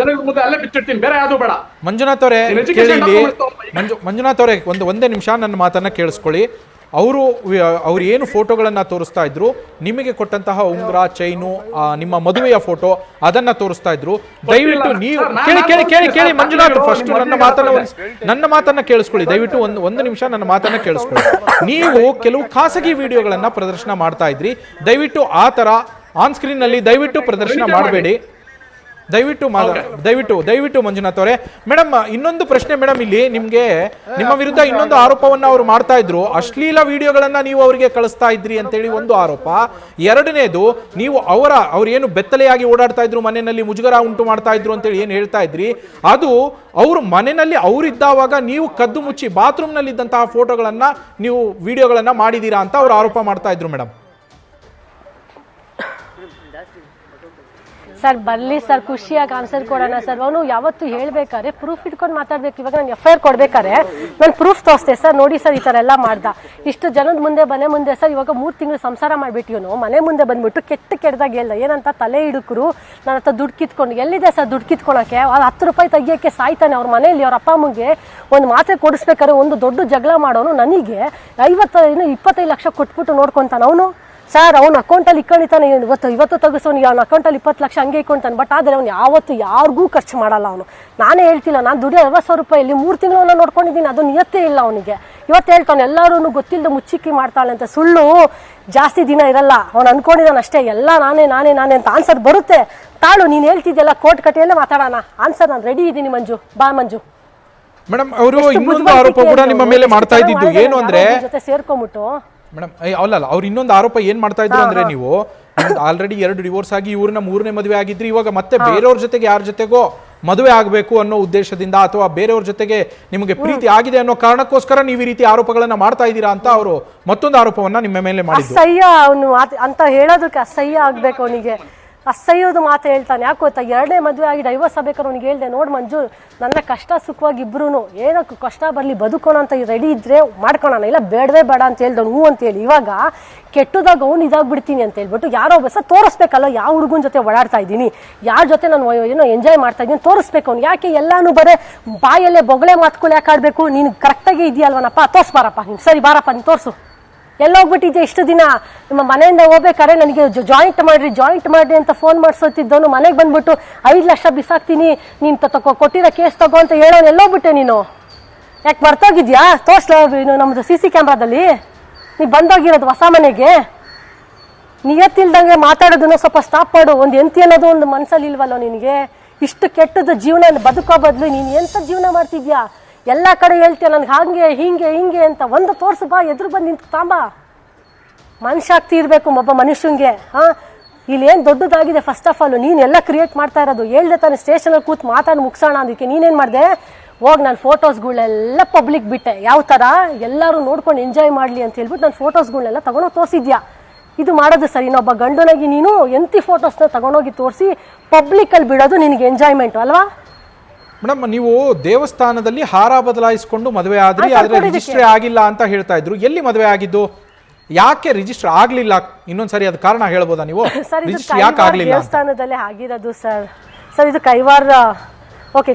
ಜನರ ಮುಂದೆ ಅಲ್ಲೇ ಬಿಚ್ಚಿಡ್ತೀನಿ, ಬೇರೆ ಯಾವ್ದು ಬೇಡ.
ಮಂಜುನಾಥ್ ಅವರೇ ಮಂಜುನಾಥ್ ಅವರೇ ಒಂದೇ ನಿಮಿಷ ನನ್ನ ಮಾತನ್ನ ಕೇಳಿಸ್ಕೊಳ್ಳಿ. ಅವ್ರು ಏನು ಫೋಟೋಗಳನ್ನ ತೋರಿಸ್ತಾ ಇದ್ರು, ನಿಮಗೆ ಕೊಟ್ಟಂತಹ ಉಂಗುರ, ಚೈನು, ನಿಮ್ಮ ಮದುವೆಯ ಫೋಟೋ ಅದನ್ನ ತೋರಿಸ್ತಾ ಇದ್ರು. ದಯವಿಟ್ಟು ನೀವು ಕೇಳಿ ಮಂಜುನಾಥ್, ಫಸ್ಟ್ ನನ್ನ ಮಾತನ್ನ ಕೇಳಿಸ್ಕೊಳ್ಳಿ ದಯವಿಟ್ಟು. ಒಂದು ನಿಮಿಷ ನನ್ನ ಮಾತನ್ನ ಕೇಳಿಸ್ಕೊಳ್ಳಿ. ನೀವು ಕೆಲವು ಖಾಸಗಿ ವಿಡಿಯೋಗಳನ್ನ ಪ್ರದರ್ಶನ ಮಾಡ್ತಾ ಇದ್ರಿ, ದಯವಿಟ್ಟು ಆ ತರ ಆನ್ ಸ್ಕ್ರೀನ್ ನಲ್ಲಿ ದಯವಿಟ್ಟು ಪ್ರದರ್ಶನ ಮಾಡಬೇಡಿ. ದಯವಿಟ್ಟು ಮಂಜುನಾಥ್ ಅವರೇ. ಮೇಡಮ್, ಇನ್ನೊಂದು ಪ್ರಶ್ನೆ ಮೇಡಮ್, ಇಲ್ಲಿ ನಿಮ್ಮ ವಿರುದ್ಧ ಇನ್ನೊಂದು ಆರೋಪವನ್ನ ಅವರು ಮಾಡ್ತಾ ಇದ್ರು. ಅಶ್ಲೀಲ ವಿಡಿಯೋಗಳನ್ನ ನೀವು ಅವರಿಗೆ ಕಳಿಸ್ತಾ ಇದ್ರಿ ಅಂತೇಳಿ ಒಂದು ಆರೋಪ. ಎರಡನೇದು, ನೀವು ಅವ್ರು ಏನು ಬೆತ್ತಲೆಯಾಗಿ ಓಡಾಡ್ತಾ ಇದ್ರು, ಮನೆಯಲ್ಲಿ ಮುಜುಗರ ಉಂಟು ಮಾಡ್ತಾ ಇದ್ರು ಅಂತೇಳಿ ಏನು ಹೇಳ್ತಾ ಇದ್ರಿ, ಅದು ಅವರು ಮನೆಯಲ್ಲಿ ಅವರಿದ್ದಾವಾಗ ನೀವು ಕದ್ದು ಮುಚ್ಚಿ ಬಾತ್ರೂಮ್ ನಲ್ಲಿ ಇದ್ದಂತಹ ಫೋಟೋಗಳನ್ನ ನೀವು ವಿಡಿಯೋಗಳನ್ನ ಮಾಡಿದೀರಾ ಅಂತ ಅವ್ರು ಆರೋಪ ಮಾಡ್ತಾ ಇದ್ರು ಮೇಡಮ್.
ಸರ್ ಬರ್ಲಿ ಸರ್, ಖುಷಿಯಾಗಿ ಆನ್ಸರ್ ಕೊಡೋಣ ಸರ್. ಅವನು ಯಾವತ್ತು ಹೇಳ್ಬೇಕಾರೆ ಪ್ರೂಫ್ ಇಟ್ಕೊಂಡು ಮಾತಾಡ್ಬೇಕು. ಇವಾಗ ನಾನು FIR ಕೊಡ್ಬೇಕಾರೆ ನಾನು ಪ್ರೂಫ್ ತೋರಿಸ್ತೆ ಸರ್, ನೋಡಿ ಸರ್ ಈ ತರ ಎಲ್ಲ ಮಾಡ್ದ, ಇಷ್ಟು ಜನದ ಮುಂದೆ ಮನೆ ಮುಂದೆ ಸರ್. ಇವಾಗ 3 ತಿಂಗಳು ಸಂಸಾರ ಮಾಡ್ಬಿಟ್ಟು ಮನೆ ಮುಂದೆ ಬಂದ್ಬಿಟ್ಟು ಕೆಟ್ಟದಾಗ ಹೇಳ್ದ, ಏನಂತ ತಲೆ ಹಿಡುಕರು ನನ್ನ ಹತ್ರ ದುಡ್ಡು ಕಿತ್ಕೊಂಡು. ಎಲ್ಲಿದೆ ಸರ್ ದುಡ್ಡು ಕಿತ್ಕೊಳಕ್ಕೆ? 10 ರೂಪಾಯಿ ತೆಗಿಯೋಕ್ಕೆ ಸಾಯ್ತಾನೆ. ಅವ್ರ ಮನೆಯಲ್ಲಿ ಅವ್ರ ಅಪ್ಪ ಅಮ್ಮಗೆ ಒಂದು ಮಾತ್ರೆ ಕೊಡಿಸ್ಬೇಕಾದ್ರೆ ಒಂದು ದೊಡ್ಡ ಜಗಳ ಮಾಡೋನು ನನಗೆ 25 ಲಕ್ಷ ಕೊಟ್ಬಿಟ್ಟು ನೋಡ್ಕೊಂತಾನೆ ಅವನು. ಸರ್ ಅವ್ನ ಅಕೌಂಟಲ್ಲಿ ಇಟ್ಕೊಂಡಿತಾನೆ, ಇವತ್ತು ತೆಗಿಸೋನು ಅವ್ನ ಅಕೌಂಟಲ್ಲಿ 20 ಲಕ್ಷ ಹಂಗೆ ಇಟ್ಕೊಂತಾನೆ. ಬಟ್ ಆದರೆ ಅವ್ನು ಯಾವತ್ತು ಯಾರಿಗೂ ಖರ್ಚು ಮಾಡಲ್ಲ ಅವನು. ನಾನೇ ಹೇಳ್ತಿಲ್ಲ, ನಾನು ದುಡಿಯೋ 60,000 ರೂಪಾಯಲ್ಲಿ 3 ತಿಂಗಳು ಅವನ್ನ ನೋಡ್ಕೊಂಡಿದ್ದೀನಿ, ಅದು ನಿಯತ್ತೇ ಇಲ್ಲ ಅವನಿಗೆ. ಇವತ್ತು ಹೇಳ್ತಾನೆ ಎಲ್ಲರೂ ಗೊತ್ತಿಲ್ಲದೆ ಮುಚ್ಚಿಕ್ಕಿ ಮಾಡ್ತಾಳೆ ಅಂತ. ಸುಳ್ಳು ಜಾಸ್ತಿ ದಿನ ಇರಲ್ಲ. ಅವ್ನು ಅನ್ಕೊಂಡಿದ್ದಾನೆ ಅಷ್ಟೇ, ಎಲ್ಲ ನಾನೇ ಅಂತ ಆನ್ಸರ್ ಬರುತ್ತೆ. ತಾಳು, ನೀನು ಹೇಳ್ತಿದ್ದೆಲ್ಲ ಕೋರ್ಟ್ ಕಟ್ಟೆಯಲ್ಲೇ ಮಾತಾಡೋಣ. ಆನ್ಸರ್ ನಾನು ರೆಡಿ ಇದ್ದೀನಿ ಮಂಜು, ಬಾ ಮಂಜು.
ಮೇಡಮ್, ಅವರು ಇನ್ನೊಂದು ಆರೋಪ ಕೂಡ ನಿಮ್ಮ ಮೇಲೆ ಮಾಡ್ತಾ ಇದ್ದಿದ್ದು ಏನು ಅಂದ್ರೆ,
ಜೊತೆ ಸೇರ್ಕೊಂಡ್ಬಿಟ್ಟು
ಮೇಡಮ್ ಅಲ್ಲ ಅವ್ರು ಇನ್ನೊಂದು ಆರೋಪ ಏನ್ ಮಾಡ್ತಾ ಇದ್ರು ಅಂದ್ರೆ, ನೀವು ಆಲ್ರೆಡಿ 2 ಡಿವೋರ್ಸ್ ಆಗಿ ಇವ್ರನ್ನ 3ನೇ ಮದುವೆ ಆಗಿದ್ರಿ, ಇವಾಗ ಮತ್ತೆ ಬೇರೆಯವ್ರ ಜೊತೆಗೆ ಯಾರ ಜೊತೆಗೋ ಮದುವೆ ಆಗಬೇಕು ಅನ್ನೋ ಉದ್ದೇಶದಿಂದ ಅಥವಾ ಬೇರೆಯವ್ರ ಜೊತೆಗೆ ನಿಮಗೆ ಪ್ರೀತಿ ಆಗಿದೆ ಅನ್ನೋ ಕಾರಣಕ್ಕೋಸ್ಕರ ನೀವು ಈ ರೀತಿ ಆರೋಪಗಳನ್ನ ಮಾಡ್ತಾ ಇದ್ದೀರಾ ಅಂತ ಅವರು ಮತ್ತೊಂದು ಆರೋಪವನ್ನ ನಿಮ್ಮ ಮೇಲೆ ಮಾಡಿದ್ರು.
ಅಸಹ್ಯ ಅವನು ಅಂತ ಹೇಳೋದಕ್ಕೆ ಅಸಹ್ಯ ಆಗ್ಬೇಕು ಅವನಿಗೆ. ಅಸಹ್ಯದ ಮಾತು ಹೇಳ್ತಾನೆ. ಯಾಕೆ ಗೊತ್ತಾ, 2ನೇ ಮದುವೆ ಆಗಿ ಡೈವರ್ಸ್ ಆಗ್ಬೇಕಾದ್ರೆ ಅವ್ನಿಗೆ ಹೇಳ್ದೆ, ನೋಡು ಮಂಜು, ನನ್ನ ಕಷ್ಟ ಸುಖವಾಗಿ ಇಬ್ರು ಏನೋ ಕಷ್ಟ ಬರಲಿ ಬದುಕೋಣ ಅಂತ ರೆಡಿ ಇದ್ರೆ ಮಾಡ್ಕೊಳೋಣ, ಇಲ್ಲ ಬೇಡವೇ ಬೇಡ ಅಂತ ಹೇಳ್ದವ್ನು ಹ್ಞೂ ಅಂತೇಳಿ. ಇವಾಗ ಕೆಟ್ಟದಾಗ ಅವ್ನು ಇದಾಗ್ಬಿಡ್ತೀನಿ ಅಂತ ಹೇಳ್ಬಿಟ್ಟು ಯಾರೋ ಬಸ ತೋರಿಸ್ಬೇಕಲ್ಲ, ಯಾವ ಹುಡುಗನ ಜೊತೆ ಓಡಾಡ್ತಾ ಇದ್ದೀನಿ, ಯಾರ ಜೊತೆ ನಾನು ಏನೋ ಎಂಜಾಯ್ ಮಾಡ್ತಾ ಇದ್ದೀನಿ ತೋರಿಸ್ಬೇಕು ಅವ್ನು. ಯಾಕೆ ಎಲ್ಲಾನು ಬರೇ ಬಾಯಲ್ಲೇ ಬೊಗಳೆ ಮಾತುಗಳು ಯಾಕೆ ಆಡಬೇಕು? ನೀನು ಕರೆಕ್ಟಾಗಿ ಇದೆಯಲ್ವನಪ್ಪ, ತೋರಿಸ್ಬಾರಪ್ಪ ನೀನು, ಸರಿ ಬಾರಪ್ಪ ನೀನು ತೋರಿಸು. ಎಲ್ಲೋಗ್ಬಿಟ್ಟಿದ್ದೆ ಇಷ್ಟು ದಿನ? ನಿಮ್ಮ ಮನೆಯಿಂದ ಹೋಗ್ಬೇಕಾರೆ ನನಗೆ ಜಾಯಿಂಟ್ ಮಾಡ್ರಿ ಅಂತ ಫೋನ್ ಮಾಡಿಸೋತಿದ್ದವನು ಮನೆಗೆ ಬಂದ್ಬಿಟ್ಟು 5 ಲಕ್ಷ ಬಿಸಾಕ್ತೀನಿ, ನೀನು ಕೊಟ್ಟಿರೋ ಕೇಸ್ ತಗೋ ಅಂತ ಹೇಳೋನು. ಎಲ್ಲೋಗ್ಬಿಟ್ಟೆ ನೀನು? ಯಾಕೆ ಬರ್ತೋಗಿದ್ಯಾ? ತೋರಿಸ್ಲೋ ನಮ್ಮದು CC ಕ್ಯಾಮ್ರಾದಲ್ಲಿ ನೀ ಬಂದೋಗಿರೋದು ಹೊಸ ಮನೆಗೆ. ನಿಯತ್ತಿಲ್ದಂಗೆ ಮಾತಾಡೋದನ್ನ ಸ್ವಲ್ಪ ಸ್ಟಾಪ್ ಮಾಡು. ಒಂದು ಎಂತಿ ಅನ್ನೋದು ಒಂದು ಮನಸ್ಸಲ್ಲಿ ಇಲ್ವಲ್ಲೋ ನಿನಗೆ? ಇಷ್ಟು ಕೆಟ್ಟದ ಜೀವನ ಬದುಕೋ ಬದಲು ನೀನು ಎಂಥ ಜೀವನ ಮಾಡ್ತಿದ್ಯಾ? ಎಲ್ಲ ಕಡೆ ಹೇಳ್ತೀಯ ನನ್ಗೆ ಹಾಗೆ ಹಿಂಗೆ ಅಂತ. ಒಂದು ತೋರ್ಸು ಬಾ, ಎದುರು ಬಂದು ನಿಂತು ತಾಂಬ. ಮನುಷ್ಯಾಗ್ತಿ ಇರಬೇಕು ಒಬ್ಬ ಮನುಷ್ಯಂಗೆ. ಇಲ್ಲೇನು ದೊಡ್ಡದಾಗಿದೆ ಫಸ್ಟ್ ಆಫ್ ಆಲ್ ನೀನೆಲ್ಲ ಕ್ರಿಯೇಟ್ ಮಾಡ್ತಾ ಇರೋದು. ಹೇಳ್ದೆ ತಾನೆ ಸ್ಟೇಷನಲ್ಲಿ ಕೂತ್ ಮಾತಾಡಿ ಮುಗಿಸೋಣ ಅದಕ್ಕೆ ನೀನೇನು ಮಾಡಿದೆ, ಹೋಗಿ ನಾನು ಫೋಟೋಸ್ಗಳೆಲ್ಲ ಪಬ್ಲಿಕ್ ಬಿಟ್ಟೆ. ಯಾವ ಥರ ಎಲ್ಲರೂ ನೋಡ್ಕೊಂಡು ಎಂಜಾಯ್ ಮಾಡಲಿ ಅಂತ ಹೇಳ್ಬಿಟ್ಟು ನಾನು ಫೋಟೋಸ್ಗಳನ್ನೆಲ್ಲ ತೊಗೊಂಡೋಗಿ ತೋರಿಸಿದ್ಯಾ. ಇದು ಮಾಡೋದು ಸರಿ? ಇನ್ನೊಬ್ಬ ಗಂಡನಾಗಿ ನೀನು ಎಂತಿ ಫೋಟೋಸ್ನ ತಗೊಂಡೋಗಿ ತೋರಿಸಿ ಪಬ್ಲಿಕಲ್ಲಿ ಬಿಡೋದು ನಿನಗೆ ಎಂಜಾಯ್ಮೆಂಟು ಅಲ್ವಾ?
ಮೇಡಮ್, ನೀವು ದೇವಸ್ಥಾನದಲ್ಲಿ ಹಾರ ಬದಲಾಯಿಸಿಕೊಂಡು ಮದುವೆ ಆದ್ರಿ, ಆದ್ರೆ ರಿಜಿಸ್ಟ್ರೇ ಆಗಿಲ್ಲ ಅಂತ ಹೇಳ್ತಾ ಇದ್ರು. ಎಲ್ಲಿ ಮದುವೆ ಆಗಿದ್ದು? ಯಾಕೆ ರಿಜಿಸ್ಟರ್ ಆಗ್ಲಿಲ್ಲ? ಇನ್ನೊಂದ್ಸರಿ ಅದ್ ಕಾರಣ ಹೇಳ್ಬೋದಾ ನೀವು? ರಿಜಿಸ್ಟರ್ ಯಾಕೆ ಆಗ್ಲಿಲ್ಲ?
ದೇವಸ್ಥಾನದಲ್ಲೇ ಆಗಿರೋದು ಸರ್. ಇದು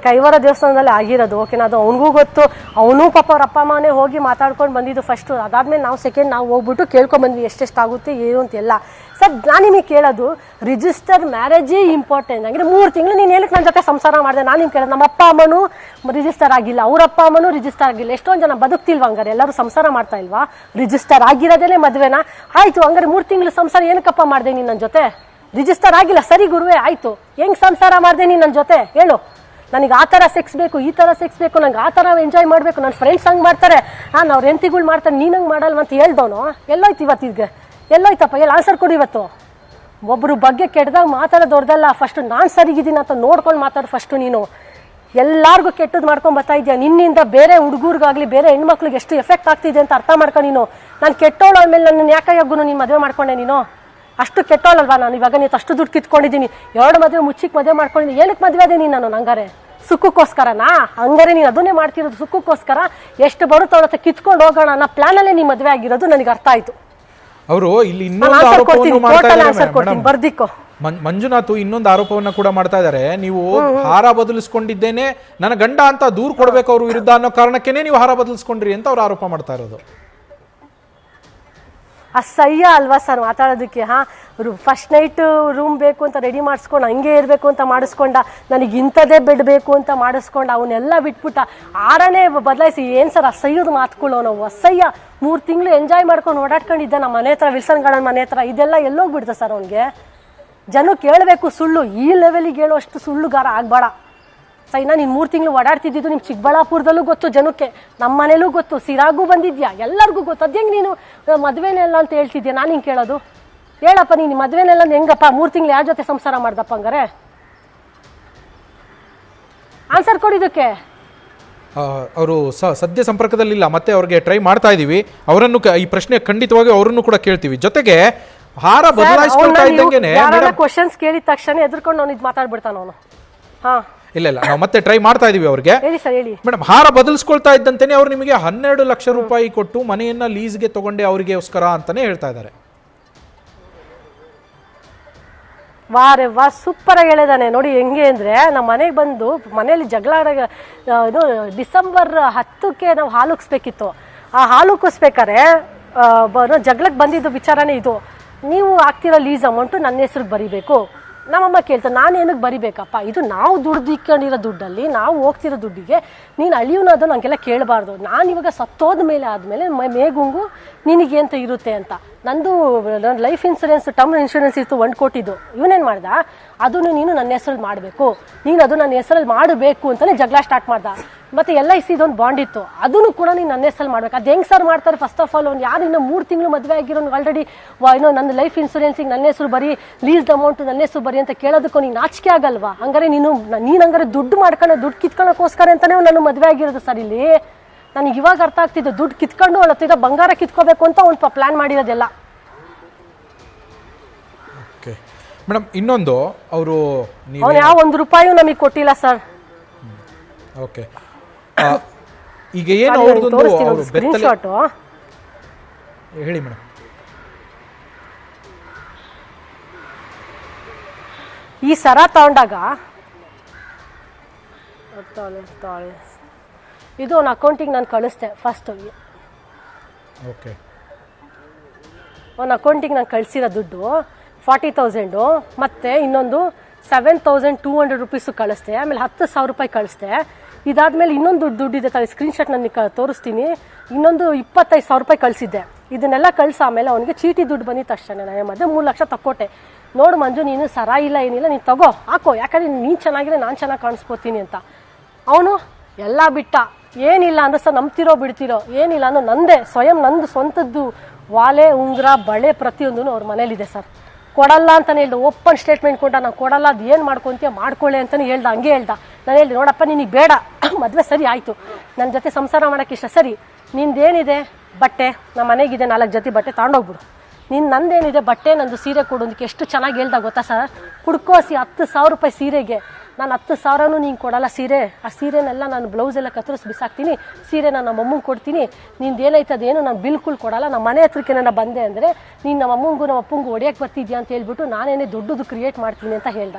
ಕೈವಾರ ದೇವಸ್ಥಾನದಲ್ಲಿ ಆಗಿರೋದು. ಓಕೆನಾ, ಅದು ಅವನಿಗೂ ಗೊತ್ತು. ಅವನು ಪಾಪ ಅವ್ರ ಅಪ್ಪ ಅಮ್ಮನೇ ಹೋಗಿ ಮಾತಾಡ್ಕೊಂಡು ಬಂದಿದ್ದು ಫಸ್ಟ್. ಅದಾದ್ಮೇಲೆ ನಾವು ಹೋಗ್ಬಿಟ್ಟು ಕೇಳ್ಕೊಂಡ್ ಬಂದ್ವಿ ಎಷ್ಟೆಷ್ಟಾಗುತ್ತೆ ಏನು ಅಂತ ಎಲ್ಲ. ಸರ್ ನಾನು ನಿಮಗೆ ಕೇಳೋದು, ರಿಜಿಸ್ಟರ್ ಮ್ಯಾರೇಜೇ ಇಂಪಾರ್ಟೆಂಟ್. ಅಂದರೆ 3 ತಿಂಗಳು ನೀನು ಏನಕ್ಕೆ ನನ್ನ ಜೊತೆ ಸಂಸಾರ ಮಾಡಿದೆ? ನಾನು ನಿಮ್ಗೆ ಕೇಳೋದು, ನಮ್ಮ ಅಪ್ಪ ಅಮ್ಮನೂ ರಿಜಿಸ್ಟರ್ ಆಗಿಲ್ಲ, ಅವ್ರ ಅಪ್ಪ ಅಮ್ಮನೂ ರಿಜಿಸ್ಟರ್ ಆಗಿಲ್ಲ. ಎಷ್ಟೊಂದು ಜನ ಬದುಕ್ತಿಲ್ವ ಹಂಗಾರೆ? ಎಲ್ಲರೂ ಸಂಸಾರ ಮಾಡ್ತಾ ಇಲ್ವಾ? ರಿಜಿಸ್ಟರ್ ಆಗಿರೋದೇ ಮದುವೆನಾ? ಆಯಿತು, ಹಂಗಾರೆ 3 ತಿಂಗಳು ಸಂಸಾರ ಏನಕ್ಕಪ್ಪ ಮಾಡಿದೆ ನೀನು ನನ್ನ ಜೊತೆ? ರಿಜಿಸ್ಟರ್ ಆಗಿಲ್ಲ, ಸರಿ ಗುರುವೆ ಆಯಿತು, ಹೆಂಗೆ ಸಂಸಾರ ಮಾಡಿದೆ ನೀನು ನನ್ನ ಜೊತೆ ಹೇಳು? ನನಗೆ ಆ ಥರ ಸೆಕ್ಸ್ ಬೇಕು, ಈ ಥರ ಸೆಕ್ಸ್ ಬೇಕು, ನಂಗೆ ಆ ಥರ ಎಂಜಾಯ್ ಮಾಡಬೇಕು, ನನ್ನ ಫ್ರೆಂಡ್ಸ್ ಹಂಗೆ ಮಾಡ್ತಾರೆ, ಅವ್ರ ಹೆಂಡತಿಗಳು ಮಾಡ್ತಾರೆ, ನೀನು ಹಂಗೆ ಮಾಡಲ್ವ ಅಂತ ಹೇಳ್ದವನು ಎಲ್ಲೋಯ್ತು ಇವತ್ತಿಗೆ? ಎಲ್ಲೋಯ್ತಪ್ಪ? ಆನ್ಸರ್ ಕೊಡಿ ಇವತ್ತು. ಒಬ್ಬರು ಬಗ್ಗೆ ಕೆಟ್ಟದಾಗ ಮಾತಾಡೋದು ದೊಡ್ಡದಲ್ಲ. ಫಸ್ಟ್ ನಾನು ಸರಿಗಿದ್ದೀನಿ ಅಂತ ನೋಡ್ಕೊಂಡು ಮಾತಾಡು ಫಸ್ಟು. ನೀನು ಎಲ್ಲರಿಗೂ ಕೆಟ್ಟದ್ದು ಮಾಡ್ಕೊಂಡು ಬರ್ತಾ ಇದೆಯಾ. ನಿನ್ನಿಂದ ಬೇರೆ ಹುಡುಗರಿಗಾಗಲಿ ಬೇರೆ ಹೆಣ್ಮಕ್ಳಿಗೆ ಎಷ್ಟು ಎಫೆಕ್ಟ್ ಆಗ್ತಿದೆ ಅಂತ ಅರ್ಥ ಮಾಡ್ಕೊ ನೀನು. ನಾನು ಕೆಟ್ಟೋಳು ಆಮೇಲೆ ನನ್ನ ಯಾಕಾಗೂ ನೀನು ಮದುವೆ ಮಾಡ್ಕೊಂಡೆ? ನೀನು ಅಷ್ಟು ಕೆಟ್ಟೋಳಲ್ವಾ ನಾನು? ಇವಾಗ ನೀನು ಅಷ್ಟು ದುಡ್ಡು ಕಿತ್ಕೊಂಡಿದ್ದೀನಿ, 2 ಮದುವೆ ಮುಚ್ಚಿಗೆ ಮದುವೆ ಮಾಡ್ಕೊಂಡಿದ್ದೀನಿ. ಏನಕ್ಕೆ ಮದುವೆ ಅದೇ ನೀನು? ನಾನು ಹಂಗಾರೆ ಸುಖಕ್ಕೋಸ್ಕರನಾ? ಹಂಗಾರೆ ನೀನು ಅದನ್ನೇ ಮಾಡ್ತಿರೋದು ಸುಖಕ್ಕೋಸ್ಕರ. ಎಷ್ಟು ಬರುತ್ತೋ ಅವ್ರ ಹತ್ರ ಕಿತ್ಕೊಂಡು ಹೋಗೋಣ ಅನ್ನೋ ಪ್ಲಾನಲ್ಲೇ ನೀನು ಮದುವೆ ಆಗಿರೋದು ನನಗೆ ಅರ್ಥ ಆಯ್ತು.
ಅವರು ಇಲ್ಲಿ ಇನ್ನೊಂದು ಆರೋಪವನ್ನು ಮಾಡ್ತಾ ಇದ್ದಾರೆ
ಬರ್ದಿಕ್ಕೋ.
ಮಂಜುನಾಥ್ ಇನ್ನೊಂದು ಆರೋಪವನ್ನ ಕೂಡ ಮಾಡ್ತಾ ಇದ್ದಾರೆ. ನೀವು ಹಾರ ಬದಲಿಸ್ಕೊಂಡಿದ್ದೇನೆ, ನನ್ನ ಗಂಡ ಅಂತ ದೂರು ಕೊಡ್ಬೇಕು ಅವ್ರ ವಿರುದ್ಧ ಅನ್ನೋ ಕಾರಣಕ್ಕೇನೆ ನೀವು ಹಾರ ಬದಲಿಸ್ಕೊಂಡ್ರಿ ಅಂತ ಅವ್ರು ಆರೋಪ ಮಾಡ್ತಾ ಇರೋದು.
ಅಸಹ್ಯ ಅಲ್ವಾ ಸರ್ ಮಾತಾಡೋದಕ್ಕೆ? ಫಸ್ಟ್ ನೈಟ್ ರೂಮ್ ಬೇಕು ಅಂತ ರೆಡಿ ಮಾಡಿಸ್ಕೊಂಡು ಹಂಗೆ ಇರಬೇಕು ಅಂತ ಮಾಡಿಸ್ಕೊಂಡ, ನನಗೆ ಇಂಥದ್ದೇ ಬೆಡ್ ಬೇಕು ಅಂತ ಮಾಡಿಸ್ಕೊಂಡ, ಅವನ್ನೆಲ್ಲ ಬಿಟ್ಬಿಟ್ಟ ಆರನೇ ಬದಲಾಯಿಸಿ. ಏನು ಸರ್ ಅಸಹ್ಯದ ಮಾತುಗಳು? ನಾವು ಅಸಹ್ಯ 3 ತಿಂಗಳು ಎಂಜಾಯ್ ಮಾಡ್ಕೊಂಡು ಓಡಾಡ್ಕೊಂಡಿದ್ದ ನಮ್ಮ ಮನೆ ಹತ್ರ, ವಿಲ್ಸನ್ ಗಾರ್ಡನ್ ಮನೆ ಹತ್ರ. ಇದೆಲ್ಲ ಎಲ್ಲೋಗ್ಬಿಡ್ತ ಸರ್ ಅವನಿಗೆ? ಜನಕ್ಕೆ ಹೇಳ್ಬೇಕು ಸುಳ್ಳು, ಈ ಲೆವೆಲಿಗೆ ಹೇಳೋಷ್ಟು ಸುಳ್ಳುಗಾರ ಆಗಬೇಡ ಸೈನಾ. ನೀನು 3 ತಿಂಗಳು ಓಡಾಡ್ತಿದ್ದು ನಿಮ್ಮ ಚಿಕ್ಕಬಳ್ಳಾಪುರದಲ್ಲೂ ಗೊತ್ತು ಜನಕ್ಕೆ, ನಮ್ಮ ಮನೇಲೂ ಗೊತ್ತು, ಸಿರಾಗೂ ಬಂದಿದ್ಯಾ, ಎಲ್ಲರಿಗೂ ಗೊತ್ತು. ಅದು ಹೆಂಗೆ ನೀನು ಮದುವೆನೆಲ್ಲ ಅಂತ ಹೇಳ್ತಿದ್ಯಾ? ನಾನು ಹಿಂಗೆ ಕೇಳೋದು? ಹೇಳಪ್ಪ ನೀನು ಮದುವೆನೆಲ್ಲ ಹೆಂಗಪ್ಪ 3 ತಿಂಗಳು ಯಾರ ಜೊತೆ ಸಂಸಾರ ಮಾಡ್ದಪ್ಪ ಹಂಗಾರೆ? ಆನ್ಸರ್ ಕೊಡಿದಕ್ಕೆ.
ಅವರು ಸದ್ಯ ಸಂಪರ್ಕದಲ್ಲಿಲ್ಲ, ಮತ್ತೆ ಅವ್ರಿಗೆ ಟ್ರೈ ಮಾಡ್ತಾ ಇದೀವಿ. ಅವರನ್ನು ಈ ಪ್ರಶ್ನೆ ಖಂಡಿತವಾಗಿ ಅವರನ್ನು ಕೂಡ ಕೇಳ್ತೀವಿ. ಜೊತೆಗೆ ಹಾರ ಬದಲಾಯಿಸ್ಕೊಳ್ತಾ ಇದ್ದಂಗೆನೆ
ಕ್ವಶನ್ಸ್ ಕೇಳಿದ ತಕ್ಷಣ ಎದುರ್ಕೊಂಡು ಅವ್ನು ಇದು ಮಾತಾಡ್ಬಿಡ್ತಾನ ಅವನು.
ಇಲ್ಲ ನಾವು ಮತ್ತೆ ಟ್ರೈ ಮಾಡ್ತಾ ಇದೀವಿ ಅವ್ರಿಗೆ. ಮೇಡಮ್, ಹಾರ ಬದಲಿಸ್ಕೊಳ್ತಾ ಇದ್ದಂತೆನೆ ಅವ್ರು ನಿಮಗೆ 12 ಲಕ್ಷ ರೂಪಾಯಿ ಕೊಟ್ಟು ಮನೆಯನ್ನ ಲೀಸ್ಗೆ ತಗೊಂಡೆ ಅವರಿಗೋಸ್ಕರ ಅಂತಾನೆ ಹೇಳ್ತಾ ಇದ್ದಾರೆ.
ವಾರೆ ವಾ, ಸೂಪರ್ ಆಗಿ ಹೇಳಿದಾನೆ ನೋಡಿ. ಹೆಂಗೆ ಅಂದ್ರೆ ನಮ್ಮ ಮನೆಗೆ ಬಂದು ಮನೇಲಿ ಜಗಳ ಇದು ಡಿಸೆಂಬರ್ 10ಕ್ಕೆ ನಾವು ಹಾಲು ಉಕ್ಸ್ಬೇಕಿತ್ತು. ಆ ಹಾಲು ಉಕ್ಕಿಸ್ಬೇಕಾರೆ ಜಗಳಕ್ಕೆ ಬಂದಿದ್ದು ವಿಚಾರನೇ ಇದು. ನೀವು ಆಗ್ತಿರೋ ಲೀಸ್ ಅಮೌಂಟು ನನ್ನ ಹೆಸ್ರಿಗೆ ಬರೀಬೇಕು. ನಮ್ಮಮ್ಮ ಕೇಳ್ತಾರೆ, ನಾನು ಏನಕ್ಕೆ ಬರಿಬೇಕಪ್ಪ? ಇದು ನಾವು ದುಡ್ದಿಕೊಂಡಿರೋ ದುಡ್ಡಲ್ಲಿ ನಾವು ಹೋಗ್ತಿರೋ ದುಡ್ಡಿಗೆ ನೀನು ಅಳಿಯೋನದು ನನಗೆಲ್ಲ ಕೇಳಬಾರ್ದು. ನಾನು ಇವಾಗ ಸತ್ತೋದ ಮೇಲೆ ಆದಮೇಲೆ ಮೇಗುಂಗು ನಿನಗೆ ಅಂತ ಇರುತ್ತೆ ಅಂತ. ನಂದು ನನ್ನ ಲೈಫ್ ಇನ್ಶೂರೆನ್ಸ್, ಟರ್ಮ್ ಇನ್ಶೂರೆನ್ಸ್ ಇತ್ತು 1 ಕೋಟಿದು. ಇವನೇನು ಮಾಡ್ದ, ಅದನ್ನು ನೀನು ನನ್ನ ಹೆಸರಲ್ಲಿ ಮಾಡಬೇಕು, ನೀನು ಅದು ನನ್ನ ಹೆಸರಲ್ಲಿ ಮಾಡಬೇಕು ಅಂತಲೇ ಜಗಳ ಸ್ಟಾರ್ಟ್ ಮಾಡ್ದ. ಮತ್ತು LIC ಇದೊಂದು ಬಾಂಡ್ ಇತ್ತು, ಅದನ್ನು ಕೂಡ ನೀನು ನನ್ನ ಹೆಸರಲ್ಲಿ ಮಾಡ್ಬೇಕು. ಅದು ಹೆಂಗೆ ಸರ್ ಮಾಡ್ತಾರೆ? ಫಸ್ಟ್ ಆಫ್ ಆಲ್ ಅವ್ನು ಯಾರು ಇನ್ನೂ 3 ತಿಂಗಳು ಮದುವೆ ಆಗಿರೋನು ಆಲ್ರೆಡಿ ಏನೋ ನನ್ನ ಲೈಫ್ ಇನ್ಶೂರೆನ್ಸಿಗೆ ನನ್ನ ಹೆಸರು ಬರೀ, ಲೀಸ್ಡ್ ಅಮೌಂಟು ನನ್ನ ಹೆಸರು ಬರೀ ಅಂತ ಕೇಳೋದಕ್ಕೂ ನೀನು ನಾಚಿಕೆ ಆಗಲ್ವಾ? ಹಂಗಾರೆ ನೀನು ಹಂಗಾರೆ ದುಡ್ಡು ಕಿತ್ಕೊಳ್ಳೋಕ್ಕೋಸ್ಕರ ಅಂತಲೇ ನನ್ನ ಮದುವೆ ಆಗಿರೋದು ಸರ್. ಇಲ್ಲಿ ನನಗೆ ಇವಾಗ ಅರ್ಥ ಆಗ್ತಿದ್ದು, ದುಡ್ಡು ಕಿತ್ಕೊಂಡು ಅವಳ ಹತ್ತಿರ ಬಂಗಾರ ಕಿತ್ಕೋಬೇಕು ಅಂತ ಒಂದು ಪ್ಲಾನ್ ಮಾಡಿರೋದೆಲ್ಲ.
ಓಕೆ ಮೇಡಮ್, ಇನ್ನೊಂದು ಅವರು
ಅವನು ಯಾವ 1 ರೂಪಾಯಿ ನಮಗೆ ಕೊಟ್ಟಿಲ್ಲ ಸರ್.
ಓಕೆ, ಈಗ ಏನು ಅವ್ರದ್ದು
ಸ್ಕ್ರೀನ್ ಶಾಟ್
ಹೇಳಿ ಮೇಡಮ್.
ಈ ಸರ ತಗೊಂಡಾಗ ಇದು ಅವನ ಅಕೌಂಟಿಗೆ ನಾನು ಕಳಿಸ್ದೆ ಫಸ್ಟ್.
ಓಕೆ,
ಅವನ ಅಕೌಂಟಿಗೆ ನಾನು ಕಳಿಸಿರೋ ದುಡ್ಡು 40,000 ಮತ್ತು ಇನ್ನೊಂದು 7,200 ರುಪೀಸು ಕಳಿಸ್ದೆ. ಆಮೇಲೆ 10,000 ರೂಪಾಯಿ ಕಳಿಸ್ದೆ. ಇದಾದ್ಮೇಲೆ ಇನ್ನೊಂದು ದುಡ್ಡಿದೆ, ಸ್ಕ್ರೀನ್ ಶಾಟ್ ನನಗೆ ತೋರಿಸ್ತೀನಿ. ಇನ್ನೊಂದು 25,000 ರೂಪಾಯಿ ಕಳಿಸಿದ್ದೆ. ಇದನ್ನೆಲ್ಲ ಆಮೇಲೆ ಅವನಿಗೆ ಚೀಟಿ ದುಡ್ಡು ಬಂದಿತ್ತು ಅಷ್ಟೇ. ನಾನು ಮಧ್ಯೆ 3 ಲಕ್ಷ ತಕ್ಕೊಟ್ಟೆ. ನೋಡು ಮಂಜು, ನೀನು ಸರ ಇಲ್ಲ ಏನಿಲ್ಲ, ನೀನು ತಗೋ ಹಾಕೋ, ಯಾಕಂದ್ರೆ ನೀನು ಚೆನ್ನಾಗಿದ್ರೆ ನಾನು ಚೆನ್ನಾಗಿ ಕಾಣಿಸ್ಕೋತೀನಿ ಅಂತ. ಅವನು ಎಲ್ಲ ಬಿಟ್ಟ. ಏನಿಲ್ಲ ಅಂದ್ರೆ ಸರ್ ನಂಬ್ತಿರೋ ಬಿಡ್ತಿರೋ, ಏನಿಲ್ಲ ಅಂದ್ರೆ ನಂದು ಸ್ವಂತದ್ದು ವಾಲೆ, ಉಂಗುರ, ಬಳೆ ಪ್ರತಿಯೊಂದೂ ಅವ್ರ ಮನೇಲಿದೆ ಸರ್. ಕೊಡಲ್ಲ ಅಂತಾನೆ ಹೇಳ್ದ, ಓಪನ್ ಸ್ಟೇಟ್ಮೆಂಟ್ ಕೊಟ್ಟ, ನಾನು ಕೊಡಲ್ಲ, ಅದು ಏನು ಮಾಡ್ಕೊಂತೀಯ ಮಾಡ್ಕೊಳ್ಳಿ ಅಂತಾನೆ ಹೇಳ್ದ. ಹಂಗೆ ಹೇಳ್ದ. ನಾನು ಹೇಳ್ದೆ ನೋಡಪ್ಪ ನಿನಗೆ ಬೇಡ ಮದುವೆ ಸರಿ ಆಯಿತು, ನನ್ನ ಜೊತೆ ಸಂಸಾರ ಮಾಡೋಕ್ಕೆ ಇಷ್ಟ, ಸರಿ ನಿಂದೇನಿದೆ ಬಟ್ಟೆ ನಮ್ಮ ಮನೆಗಿದೆ 4 ಜೊತೆ ಬಟ್ಟೆ ತಗೊಂಡೋಗ್ಬಿಡು, ನಂದೇನಿದೆ ಬಟ್ಟೆ ನಂದು ಸೀರೆ ಕೊಡು. ಅದಕ್ಕೆ ಎಷ್ಟು ಚೆನ್ನಾಗಿ ಹೇಳ್ದ ಗೊತ್ತಾ ಸರ್, ಹುಡ್ಕೋಸಿ 10,000 ರೂಪಾಯಿ ಸೀರೆಗೆ ನಾನು 10,000 ನೀನು ಕೊಡಲ್ಲ ಸೀರೆ, ಆ ಸೀರೆನೆಲ್ಲ ನಾನು ಬ್ಲೌಸ್ ಎಲ್ಲ ಕತ್ತರಿಸಿ ಬಿಸಾಕ್ತೀನಿ, ಸೀರೆ ನಾನು ನಮ್ಮ ಅಮ್ಮಂಗೆ ಕೊಡ್ತೀನಿ, ನಿಂದೇನೈತೆ ಅದೇನು ನಾನು ಬಿಲ್ಕುಲ್ ಕೊಡಲ್ಲ, ನಮ್ಮ ಮನೆ ಹತ್ರಕ್ಕೆ ನಾನು ಬಂದೆ ಅಂದರೆ ನೀನು ನಮ್ಮ ಅಮ್ಮಂಗೂ ನಮ್ಮ ಅಪ್ಪಂಗೂ ಹೊಡೆಯಕ್ಕೆ ಬರ್ತಿದ್ಯಾ ಅಂತ ಹೇಳ್ಬಿಟ್ಟು ನಾನೇನೇ ದೊಡ್ಡದು ಕ್ರಿಯೇಟ್ ಮಾಡ್ತೀನಿ ಅಂತ ಹೇಳ್ದ.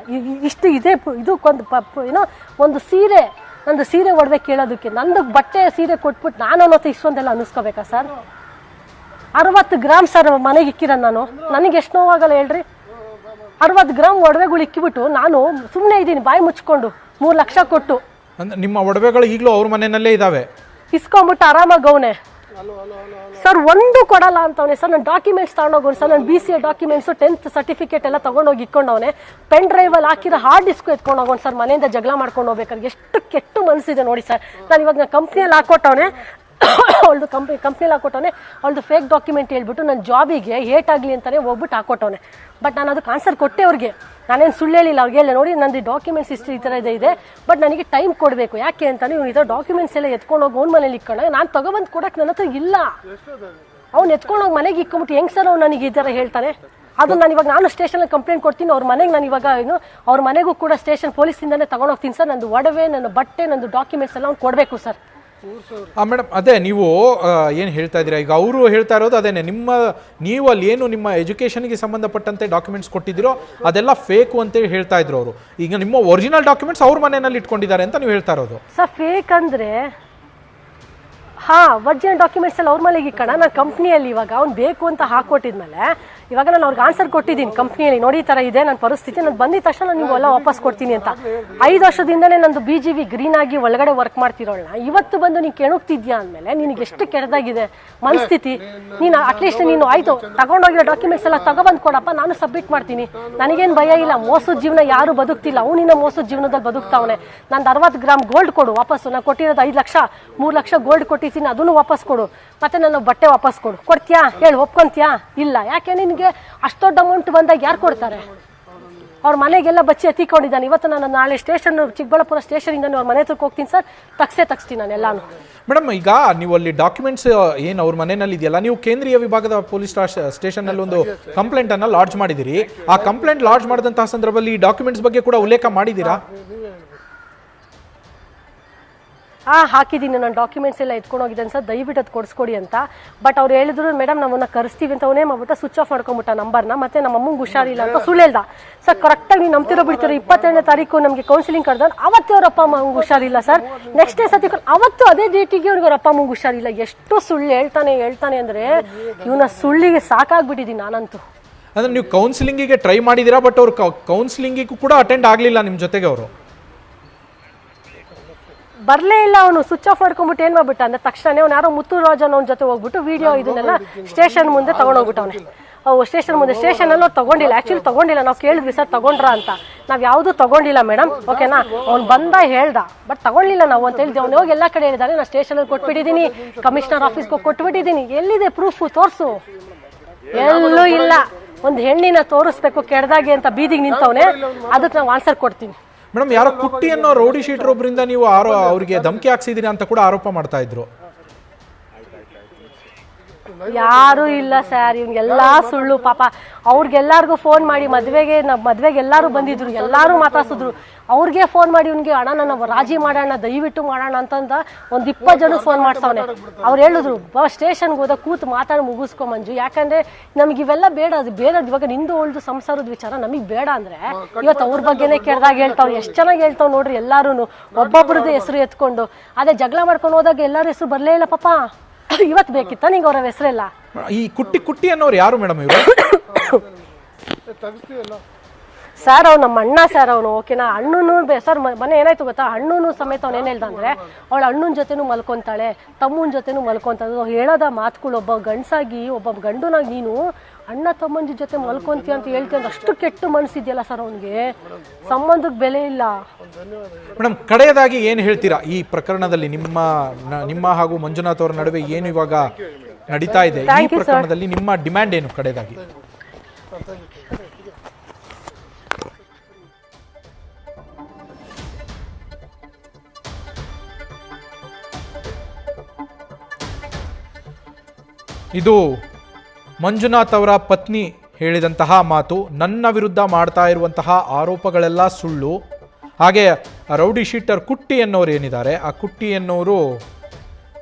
ಇಷ್ಟು ಇದೆ ಇದಕ್ಕೊಂದು ಏನೋ ಒಂದು ಸೀರೆ, ನಂದು ಸೀರೆ ಒಡವೆ ಕೇಳೋದಕ್ಕೆ ನಂದು ಬಟ್ಟೆ ಸೀರೆ ಕೊಟ್ಬಿಟ್ಟು ನಾನು ಅನ್ನೋದು ಇಷ್ಟೊಂದೆಲ್ಲ ಅನ್ನಿಸ್ಕೋಬೇಕಾ ಸರ್? 60 ಗ್ರಾಮ್ ಸರ್ ಮನೆಗೆ ಇಕ್ಕಿರೋದು ನಾನು, ನನಗೆ ಎಷ್ಟು ನೋವಾಗಲ್ಲ ಹೇಳ್ರಿ. 60 ಗ್ರಾಮ್ ಒಡವೆಗಳು ಇಕ್ಕಿಬಿಟ್ಟು ನಾನು ಸುಮ್ಮನೆ ಇದ್ದೀನಿ ಬಾಯಿ ಮುಚ್ಕೊಂಡು 3 ಲಕ್ಷ ಕೊಟ್ಟು.
ನಿಮ್ಮ ಒಡವೆಗಳು ಈಗಲೂ ಅವ್ರ ಮನೆಯಲ್ಲೇ ಇದಾವೆ,
ಇಸ್ಕೊಂಬಿಟ್ಟು ಆರಾಮಾಗವನೆ ಸರ್. ಒಂದು ಕೊಡಲ್ಲ ಅಂತವನೆ ಸರ್. ನನ್ನ ಡಾಕ್ಯುಮೆಂಟ್ಸ್ ತಗೊಂಡೋಗೋನು ಸರ್, ನನ್ನ BCA ಡಾಕ್ಯುಮೆಂಟ್ಸು 10th ಸರ್ಟಿಫಿಕೇಟ್ ಎಲ್ಲ ತಗೊಂಡೋಗಿ ಇಟ್ಕೊಂಡವನೆ, ಪೆನ್ ಡ್ರೈವಲ್ಲಿ ಹಾಕಿರೋ ಹಾರ್ಡ್ ಡಿಸ್ಕ್ ಎತ್ಕೊಂಡು ಹೋಗೋನು ಸರ್. ಮನೆಯಿಂದ ಜಗಳ ಮಾಡ್ಕೊಂಡು ಹೋಗ್ಬೇಕಾದ್ರೆ ಎಷ್ಟು ಕೆಟ್ಟು ಮನಸ್ಸಿದೆ ನೋಡಿ ಸರ್. ನಾನು ಇವಾಗ ಕಂಪ್ನಿಯಲ್ಲಿ ಹಾಕೊಟ್ಟವನೆ, ಅವಳದು ಕಂಪ್ನಿಯಲ್ಲಿ ಹಾಕೊಟ್ಟವನೆ, ಅವಳದು ಫೇಕ್ ಡಾಕ್ಯುಮೆಂಟ್ ಹೇಳ್ಬಿಟ್ಟು ನನ್ನ ಜಾಬಿಗೆ ಏಟ್ ಆಗಲಿ ಅಂತಾನೆ ಹೋಗ್ಬಿಟ್ಟು ಹಾಕೊಟ್ಟವನೆ. ಬಟ್ ನಾನು ಅದಕ್ಕೆ ಆನ್ಸರ್ ಕೊಟ್ಟೆ ಅವ್ರಿಗೆ, ನಾನೇನು ಸುಳ್ಳು ಹೇಳಿಲ್ಲ ಅವ್ರಿಗೆ. ಹೇಳಿ ನೋಡಿ ನಂದು ಡಾಕ್ಯುಮೆಂಟ್ಸ್ ಇಷ್ಟು ಈ ಥರ ಇದೆ, ಬಟ್ ನನಗೆ ಟೈಮ್ ಕೊಡಬೇಕು. ಯಾಕೆ ಅಂತಾನೆ ಇವ್ನು ಈ ಥರ ಡಾಕ್ಯುಮೆಂಟ್ಸ್ ಎಲ್ಲ ಎತ್ಕೊಂಡು ಹೋಗಿ ಅವ್ನ ಮನೇಲಿ ಇಕ್ಕೊಂಡ, ನಾನು ತಗೊಬಂದು ಕೊಡಕ್ಕೆ ನನ್ನ ಹತ್ರ ಇಲ್ಲ. ಅವ್ನು ಎತ್ಕೊಂಡೋಗಿ ಮನೆಗೆ ಇಕ್ಕೊಂಬಿಟ್ಟು ಹೆಂಗೆ ಸರ್ ಅವ್ನು ನನಗೆ ಈ ಥರ ಹೇಳ್ತಾನೆ? ಅದು ನಾನು ಇವಾಗ ನಾನು ಸ್ಟೇಷನಲ್ಲಿ ಕಂಪ್ಲೇಂಟ್ ಕೊಡ್ತೀನಿ, ಅವ್ರ ಮನೆಗೆ ನಾನು ಇವಾಗ ಏನು ಅವ್ರ ಮನೆಗೂ ಕೂಡ ಸ್ಟೇಷನ್ ಪೊಲೀಸಿಂದನೇ ತಗೊಂಡೋಗ್ತೀನಿ ಸರ್. ನಂದು ಒಡವೆ, ನನ್ನ ಬಟ್ಟೆ, ನಂದು ಡಾಕ್ಯುಮೆಂಟ್ಸ್ ಎಲ್ಲ ಅವ್ನು ಕೊಡಬೇಕು ಸರ್.
ಮೇಡಮ್ ಅದೇ ನೀವು ಏನು ಹೇಳ್ತಾ ಇದ್ದೀರಾ ಈಗ, ಅವರು ಹೇಳ್ತಾ ಇರೋದು ಅದೇನೆ, ನೀವು ಅಲ್ಲಿ ಏನು ನಿಮ್ಮ ಎಜುಕೇಷನ್ಗೆ ಸಂಬಂಧಪಟ್ಟಂತೆ ಡಾಕ್ಯುಮೆಂಟ್ಸ್ ಕೊಟ್ಟಿದ್ದೀರೋ ಅದೆಲ್ಲ ಫೇಕು ಅಂತೇಳಿ ಹೇಳ್ತಾ ಇದ್ರು ಅವರು. ಈಗ ನಿಮ್ಮ ಒರಿಜಿನಲ್ ಡಾಕ್ಯುಮೆಂಟ್ಸ್ ಅವ್ರ ಮನೆಯಲ್ಲಿ ಇಟ್ಕೊಂಡಿದ್ದಾರೆ ಅಂತ ನೀವು ಹೇಳ್ತಾ ಇರೋದು
ಸರ್. ಫೇಕ್ ಅಂದರೆ ಒರಿಜಿನಲ್ ಡಾಕ್ಯುಮೆಂಟ್ಸ್ ಎಲ್ಲ ಅವ್ರ ಮನೆಗೆ ಇಕ್ಕಣ. ನಾನು ಕಂಪ್ನಿಯಲ್ಲಿ ಇವಾಗ ಅವ್ನು ಬೇಕು ಅಂತ ಹಾಕೊಟ್ಟಿದ್ಮೇಲೆ ಇವಾಗ ನಾನು ಅವ್ರಿಗೆ ಆನ್ಸರ್ ಕೊಟ್ಟಿದ್ದೀನಿ ಕಂಪ್ನಿಯಲ್ಲಿ, ನೋಡಿ ಈ ಥರ ಇದೆ ನನ್ನ ಪರಿಸ್ಥಿತಿ, ನಾನು ಬಂದಿದ ತಕ್ಷಣ ನಾನು ನಿಮ್ಗೆಲ್ಲ ವಾಪಸ್ ಕೊಡ್ತೀನಿ ಅಂತ. 5 ವರ್ಷದಿಂದನೇ ನಂದು BGV ಗ್ರೀನ್ ಆಗಿ ಒಳಗಡೆ ವರ್ಕ್ ಮಾಡ್ತಿರೋಳನ್ನ ಇವತ್ತು ಬಂದು ನೀನು ಕೆಣಕ್ತಿದ್ಯಾ ಅಂದಮೇಲೆ ನಿನಗೆ ಎಷ್ಟು ಕೆಟ್ಟದಾಗಿದೆ ಮನಸ್ಥಿತಿ. ನೀನು ಅಟ್ಲೀಸ್ಟ್ ನೀನು ಆಯಿತು ತಗೊಂಡೋಗಿರೋ ಡಾಕ್ಯುಮೆಂಟ್ಸ್ ಎಲ್ಲ ತಗೊಬಂದು ಕೊಡಪ್ಪ, ನಾನು ಸಬ್ಮಿಟ್ ಮಾಡ್ತೀನಿ, ನನಗೇನು ಭಯ ಇಲ್ಲ. ಮೋಸದ ಜೀವನ ಯಾರು ಬದುಕ್ತಿಲ್ಲ, ಅವನಿನ್ನ ಮೋಸದ ಜೀವನದಲ್ಲಿ ಬದುಕ್ತಾವನೆ. ನಂದು 60 ಗ್ರಾಮ್ ಗೋಲ್ಡ್ ಕೊಡು ವಾಪಸ್ಸು, ನಾನು ಕೊಟ್ಟಿರೋದು 5 ಲಕ್ಷ, 3 ಲಕ್ಷ ಗೋಲ್ಡ್ ಕೊಟ್ಟಿದ್ದೀನಿ, ಅದನ್ನು ವಾಪಸ್ ಕೊಡು, ಮತ್ತೆ ನನ್ನ ಬಟ್ಟೆ ವಾಪಸ್ ಕೊಡು. ಕೊಡ್ತೀಯಾ ಹೇಳು, ಒಪ್ಕೊಂತೀಯಾ? ಇಲ್ಲ. ಯಾಕೆ ನಿನಗೆ ಅಷ್ಟು ದೊಡ್ಡ ಅಮೌಂಟ್ ಬಂದಾಗ ಯಾರು ಕೊಡ್ತಾರೆ? ಅವ್ರ ಮನೆಗೆಲ್ಲ ಬಚ್ಚಿ ಎತ್ತಿಕೊಂಡಿದ್ದಾನೆ. ಇವತ್ತು ನಾನು ನಾಳೆ ಸ್ಟೇಷನ್, ಚಿಕ್ಕಬಳ್ಳಾಪುರ ಸ್ಟೇಷನಿಂದ ಅವ್ರ ಮನೆ ಹತ್ರಕ್ಕೆ ಹೋಗ್ತೀನಿ ಸರ್, ತಗ್ಸ್ತೀನಿ ನಾನು ಎಲ್ಲಾನು.
ಮೇಡಮ್ ಈಗ ನೀವು ಅಲ್ಲಿ ಡಾಕ್ಯುಮೆಂಟ್ಸ್ ಏನು ಅವ್ರ ಮನೆಯಲ್ಲಿ ಇದೆಯಲ್ಲ, ನೀವು ಕೇಂದ್ರೀಯ ವಿಭಾಗದ ಪೊಲೀಸ್ ಸ್ಟೇಷನ್ನಲ್ಲಿ ಒಂದು ಕಂಪ್ಲೇಂಟ್ ಅನ್ನ ಲಾಡ್ಜ್ ಮಾಡಿದಿರಿ. ಆ ಕಂಪ್ಲೇಂಟ್ ಲಾಡ್ಜ್ ಮಾಡಿದಂತಹ ಸಂದರ್ಭದಲ್ಲಿ ಈ ಡಾಕ್ಯುಮೆಂಟ್ಸ್ ಬಗ್ಗೆ ಕೂಡ ಉಲ್ಲೇಖ ಮಾಡಿದ್ದೀರಾ?
ಹಾಕಿದ್ದೀನಿ, ನಾನು ಡಾಕ್ಯುಮೆಂಟ್ಸ್ ಎಲ್ಲ ಎತ್ಕೊಂಡು ಹೋಗಿದ್ದೇನೆ ಸರ್, ದಯವಿಟ್ಟು ಅದು ಕೊಡಿಸ್ಕೊಡಿ ಅಂತ. ಬಟ್ ಅವ್ರು ಹೇಳಿದ್ರು ಮೇಡಮ್ ನಮ್ಮನ್ನ ಕರೆಸ್ತೀವಿ ಅಂತ. ಅವನೇ ಮಾಡ್ಬಿಟ್ಟು ಸ್ವಿಚ್ ಆಫ್ ಮಾಡ್ಕೊಂಬಿಟ್ಟ ನಂಬರ್ನ, ಮತ್ತೆ ನಮ್ಮ ಅಮ್ಮಂಗೆ ಹುಷಾರಿಲ್ಲ ಅಂತ ಸುಳ್ಳು ಹೇಳ್ದ ಸರ್. ಕರೆಕ್ಟಾಗಿ ನೀವು ನಂಬ್ತಿರೋ ಬಿಡ್ತೀರೋ, 22ನೇ ತಾರೀಕು ನಮಗೆ ಕೌನ್ಸಿಲಿಂಗ್ ಕರೆದ, ಅವತ್ತೇ ಅವ್ರ ಅಪ್ಪ ಅಮ್ಮಂಗೆ ಹುಷಾರಿಲ್ಲ ಸರ್. ನೆಕ್ಸ್ಟ್ ಡೇ ಸತಿ ಅವತ್ತು ಅದೇ ಡೇಟಿಗೆ ಅವ್ರಿಗೆ ಅವ್ರ ಅಪ್ಪ ಅಮ್ಮಂಗೆ ಹುಷಾರಿಲ್ಲ. ಎಷ್ಟು ಸುಳ್ಳು ಹೇಳ್ತಾನೆ ಅಂದರೆ ಇವನ ಸುಳ್ಳಿಗೆ ಸಾಕಾಗ್ಬಿಟ್ಟಿದ್ದೀನಿ ನಾನಂತೂ.
ಅಂದ್ರೆ ನೀವು ಕೌನ್ಸಿಲಿಂಗಿಗೆ ಟ್ರೈ ಮಾಡಿದ್ದೀರಾ, ಬಟ್ ಅವ್ರು ಕೌನ್ಸಿಲಿಂಗಿಗೂ ಕೂಡ ಅಟೆಂಡ್ ಆಗಲಿಲ್ಲ ನಿಮ್ಮ ಜೊತೆಗೆ. ಅವರು
ಬರಲೇ ಇಲ್ಲ, ಅವನು ಸ್ವಿಚ್ ಆಫ್ ಮಾಡ್ಕೊಂಡ್ಬಿಟ್ಟು ಏನು ಮಾಡ್ಬಿಟ್ಟ ಅಂದ್ರೆ ತಕ್ಷಣ ಅವ್ನು ಯಾರೋ ಮುತ್ತುರಾಜನ್ ಅವ್ನ ಜೊತೆ ಹೋಗ್ಬಿಟ್ಟು ವಿಡಿಯೋ ಇದನ್ನೆಲ್ಲ ಸ್ಟೇಷನ್ ಮುಂದೆ ತಗೊಂಡೋಗ್ಬಿಟ್ಟವನೆ. ಸ್ಟೇಷನ್ ಮುಂದೆ, ಸ್ಟೇಷನಲ್ಲಿ ಅವ್ರು ತಗೊಂಡಿಲ್ಲ, ಆ್ಯಕ್ಚುಲಿ ತಗೊಂಡಿಲ್ಲ. ನಾವು ಕೇಳಿದ್ವಿ ಸರ್ ತಗೊಂಡ್ರ ಅಂತ, ನಾವು ಯಾವುದೂ ತಗೊಂಡಿಲ್ಲ ಮೇಡಮ್, ಓಕೆನಾ. ಅವ್ನು ಬಂದ ಹೇಳ್ದ, ಬಟ್ ತಗೊಳ್ಳಿಲ್ಲ ನಾವು ಅಂತ ಹೇಳಿದ್ವಿ. ಅವ್ನು ಹೋಗಿ ಎಲ್ಲ ಕಡೆ ಹೇಳಿದಾನೆ, ನಾನು ಸ್ಟೇಷನಲ್ಲಿ ಕೊಟ್ಬಿಟ್ಟಿದ್ದೀನಿ, ಕಮಿಷನರ್ ಆಫೀಸ್ಗೆ ಹೋಗಿ ಕೊಟ್ಬಿಟ್ಟಿದ್ದೀನಿ. ಎಲ್ಲಿದೆ ಪ್ರೂಫು ತೋರಿಸು? ಎಲ್ಲೂ ಇಲ್ಲ. ಒಂದು ಹೆಣ್ಣಿನ ತೋರಿಸ್ಬೇಕು ಕೆಡ್ದಾಗೆ ಅಂತ ಬೀದಿಗೆ ನಿಂತವನೆ, ಅದಕ್ಕೆ ನಾವು ಆನ್ಸರ್ ಕೊಡ್ತೀನಿ.
ಮೇಡಮ್ ಯಾರೋ ಕುಟ್ಟಿ ಅನ್ನೋ ರೌಡಿ ಶೀಟರ್ ಒಬ್ಬರಿಂದ ನೀವು ಅವರಿಗೆ ಧಮಕಿ ಹಾಕ್ಸಿದ್ದೀರಿ ಅಂತ ಕೂಡ ಆರೋಪ ಮಾಡ್ತಾ ಇದ್ರು.
ಯಾರು ಇಲ್ಲ ಸರ್, ಇವ್ನಿಗೆಲ್ಲಾ ಸುಳ್ಳು. ಪಾಪ ಅವ್ರಿಗೆಲ್ಲಾರ್ಗು ಫೋನ್ ಮಾಡಿ ಮದ್ವೆಗೆ ಎಲ್ಲಾರು ಬಂದಿದ್ರು, ಎಲ್ಲಾರು ಮಾತಾಡ್ಸಿದ್ರು. ಅವ್ರಿಗೆ ಫೋನ್ ಮಾಡಿ ಇವ್ನಿಗೆ ಅಣ್ಣ ನಾನು ರಾಜಿ ಮಾಡೋಣ, ದಯವಿಟ್ಟು ಮಾಡೋಣ ಅಂತಂದ ಒಂದು 20 ಜನ ಫೋನ್ ಮಾಡ್ಸವನೆ. ಅವ್ರು ಹೇಳಿದ್ರು ಸ್ಟೇಷನ್ಗೆ ಹೋದ ಕೂತು ಮಾತಾಡಿ ಮುಗಿಸ್ಕೊ ಮಂಜು, ಯಾಕಂದ್ರೆ ನಮ್ಗೆ ಇವೆಲ್ಲ ಬೇಡ, ಅದು ಬೇಡ. ಇವಾಗ ನಿಂದು ಒಳ್ದು ಸಂಸಾರದ ವಿಚಾರ ನಮಗ್ ಬೇಡ ಅಂದ್ರೆ ಇವತ್ತು ಅವ್ರ ಬಗ್ಗೆನೇ ಕೆಡ್ದಾಗ ಹೇಳ್ತಾವ್. ಎಷ್ಟು ಚೆನ್ನಾಗಿ ಹೇಳ್ತಾವ್ ನೋಡ್ರಿ ಎಲ್ಲಾರು, ಒಬ್ಬೊಬ್ರದ್ದು ಹೆಸರು ಎತ್ಕೊಂಡು. ಅದೇ ಜಗಳ ಮಾಡ್ಕೊಂಡು ಹೋದಾಗ ಎಲ್ಲಾರ ಹೆಸರು ಬರ್ಲೇ ಇಲ್ಲ ಪಾಪ. ಇವತ್ತು ಬೇಕಿತ್ತ ನಿಂಗೆ ಅವ್ರ ಹೆಸರೆಲ್ಲ?
ಈ ಕುಟ್ಟಿ ಅನ್ನೋರು ಯಾರು ಮೇಡಮ್ ಇವರು?
ಸರ್ ಅವ್ನು ನಮ್ಮ ಅಣ್ಣ ಸರ್, ಅವನು ಓಕೆನಾ. ಹಣ್ಣು ಸರ್ ಮನೆ ಏನಾಯ್ತು ಗೊತ್ತಾ, ಹಣ್ಣು ಸಮೇತ ಅವ್ನು ಏನು ಹೇಳ್ದ ಅಂದ್ರೆ ಅವಳ ಅಣ್ಣನ ಜೊತೆನೂ ಮಲ್ಕೊಂತಾಳೆ, ತಮ್ಮನ ಜೊತೆನೂ ಮಲ್ಕೊಂತಾಳೆ. ಹೇಳೋದ ಮಾತುಗಳು, ಒಬ್ಬ ಗಂಡಸಾಗಿ ಒಬ್ಬ ಗಂಡುನಾಗಿ ನೀನು ಅಣ್ಣ ತಮ್ಮನ ಜೊತೆ ಮಲ್ಕೊಂತೀಯ ಅಂತ ಹೇಳ್ತೀಯ ಅಂತ ಅಷ್ಟು ಕೆಟ್ಟು ಮನಸ್ಸಿದೆಯಲ್ಲ ಸರ್ ಅವನಿಗೆ. ಸಂಬಂಧಕ್ಕೆ ಬೆಲೆ ಇಲ್ಲ.
ಮೇಡಮ್ ಕಡೆಯದಾಗಿ ಏನು ಹೇಳ್ತೀರಾ ಈ ಪ್ರಕರಣದಲ್ಲಿ? ನಿಮ್ಮ ಹಾಗೂ ಮಂಜುನಾಥ್ ಅವರ ನಡುವೆ ಏನು ಇವಾಗ ನಡೀತಾ ಇದೆ, ಈ ಪ್ರಕರಣದಲ್ಲಿ ನಿಮ್ಮ ಡಿಮ್ಯಾಂಡ್ ಏನು ಕಡೆಯದಾಗಿ? ಇದು ಮಂಜುನಾಥ್ ಅವರ ಪತ್ನಿ ಹೇಳಿದಂತಹ ಮಾತು. ನನ್ನ ವಿರುದ್ಧ ಮಾಡ್ತಾ ಇರುವಂತಹ ಆರೋಪಗಳೆಲ್ಲ ಸುಳ್ಳು. ಹಾಗೆ ರೌಡಿ ಶೀಟರ್ ಕುಟ್ಟಿ ಅನ್ನೋರು ಏನಿದ್ದಾರೆ, ಆ ಕುಟ್ಟಿ ಅನ್ನೋರು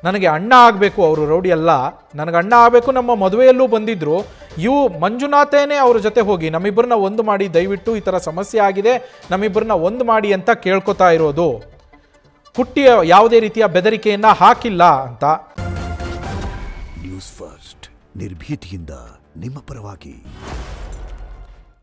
ನನಗೆ ಅಣ್ಣ ಆಗಬೇಕು, ಅವರು ರೌಡಿ ಅಲ್ಲ, ನನಗೆ ಅಣ್ಣ ಆಗಬೇಕು, ನಮ್ಮ ಮದುವೆಯಲ್ಲೂ ಬಂದಿದ್ದರು. ಮಂಜುನಾಥೇನೆ ಅವ್ರ ಜೊತೆ ಹೋಗಿ ನಮ್ಮಿಬ್ಬರನ್ನ ಒಂದು ಮಾಡಿ, ದಯವಿಟ್ಟು ಈ ಥರ ಸಮಸ್ಯೆ ಆಗಿದೆ, ನಮ್ಮಿಬ್ಬರನ್ನ ಒಂದು ಮಾಡಿ ಅಂತ ಕೇಳ್ಕೊತಾ ಇರೋದು. ಕುಟ್ಟಿಯ ಯಾವುದೇ ರೀತಿಯ ಬೆದರಿಕೆಯನ್ನು ಹಾಕಿಲ್ಲ ಅಂತ.
ನ್ಯೂಸ್ ಫಸ್ಟ್ ನಿರ್ಭೀತಿಯಿಂದ ನಿಮ್ಮ ಪರವಾಗಿ.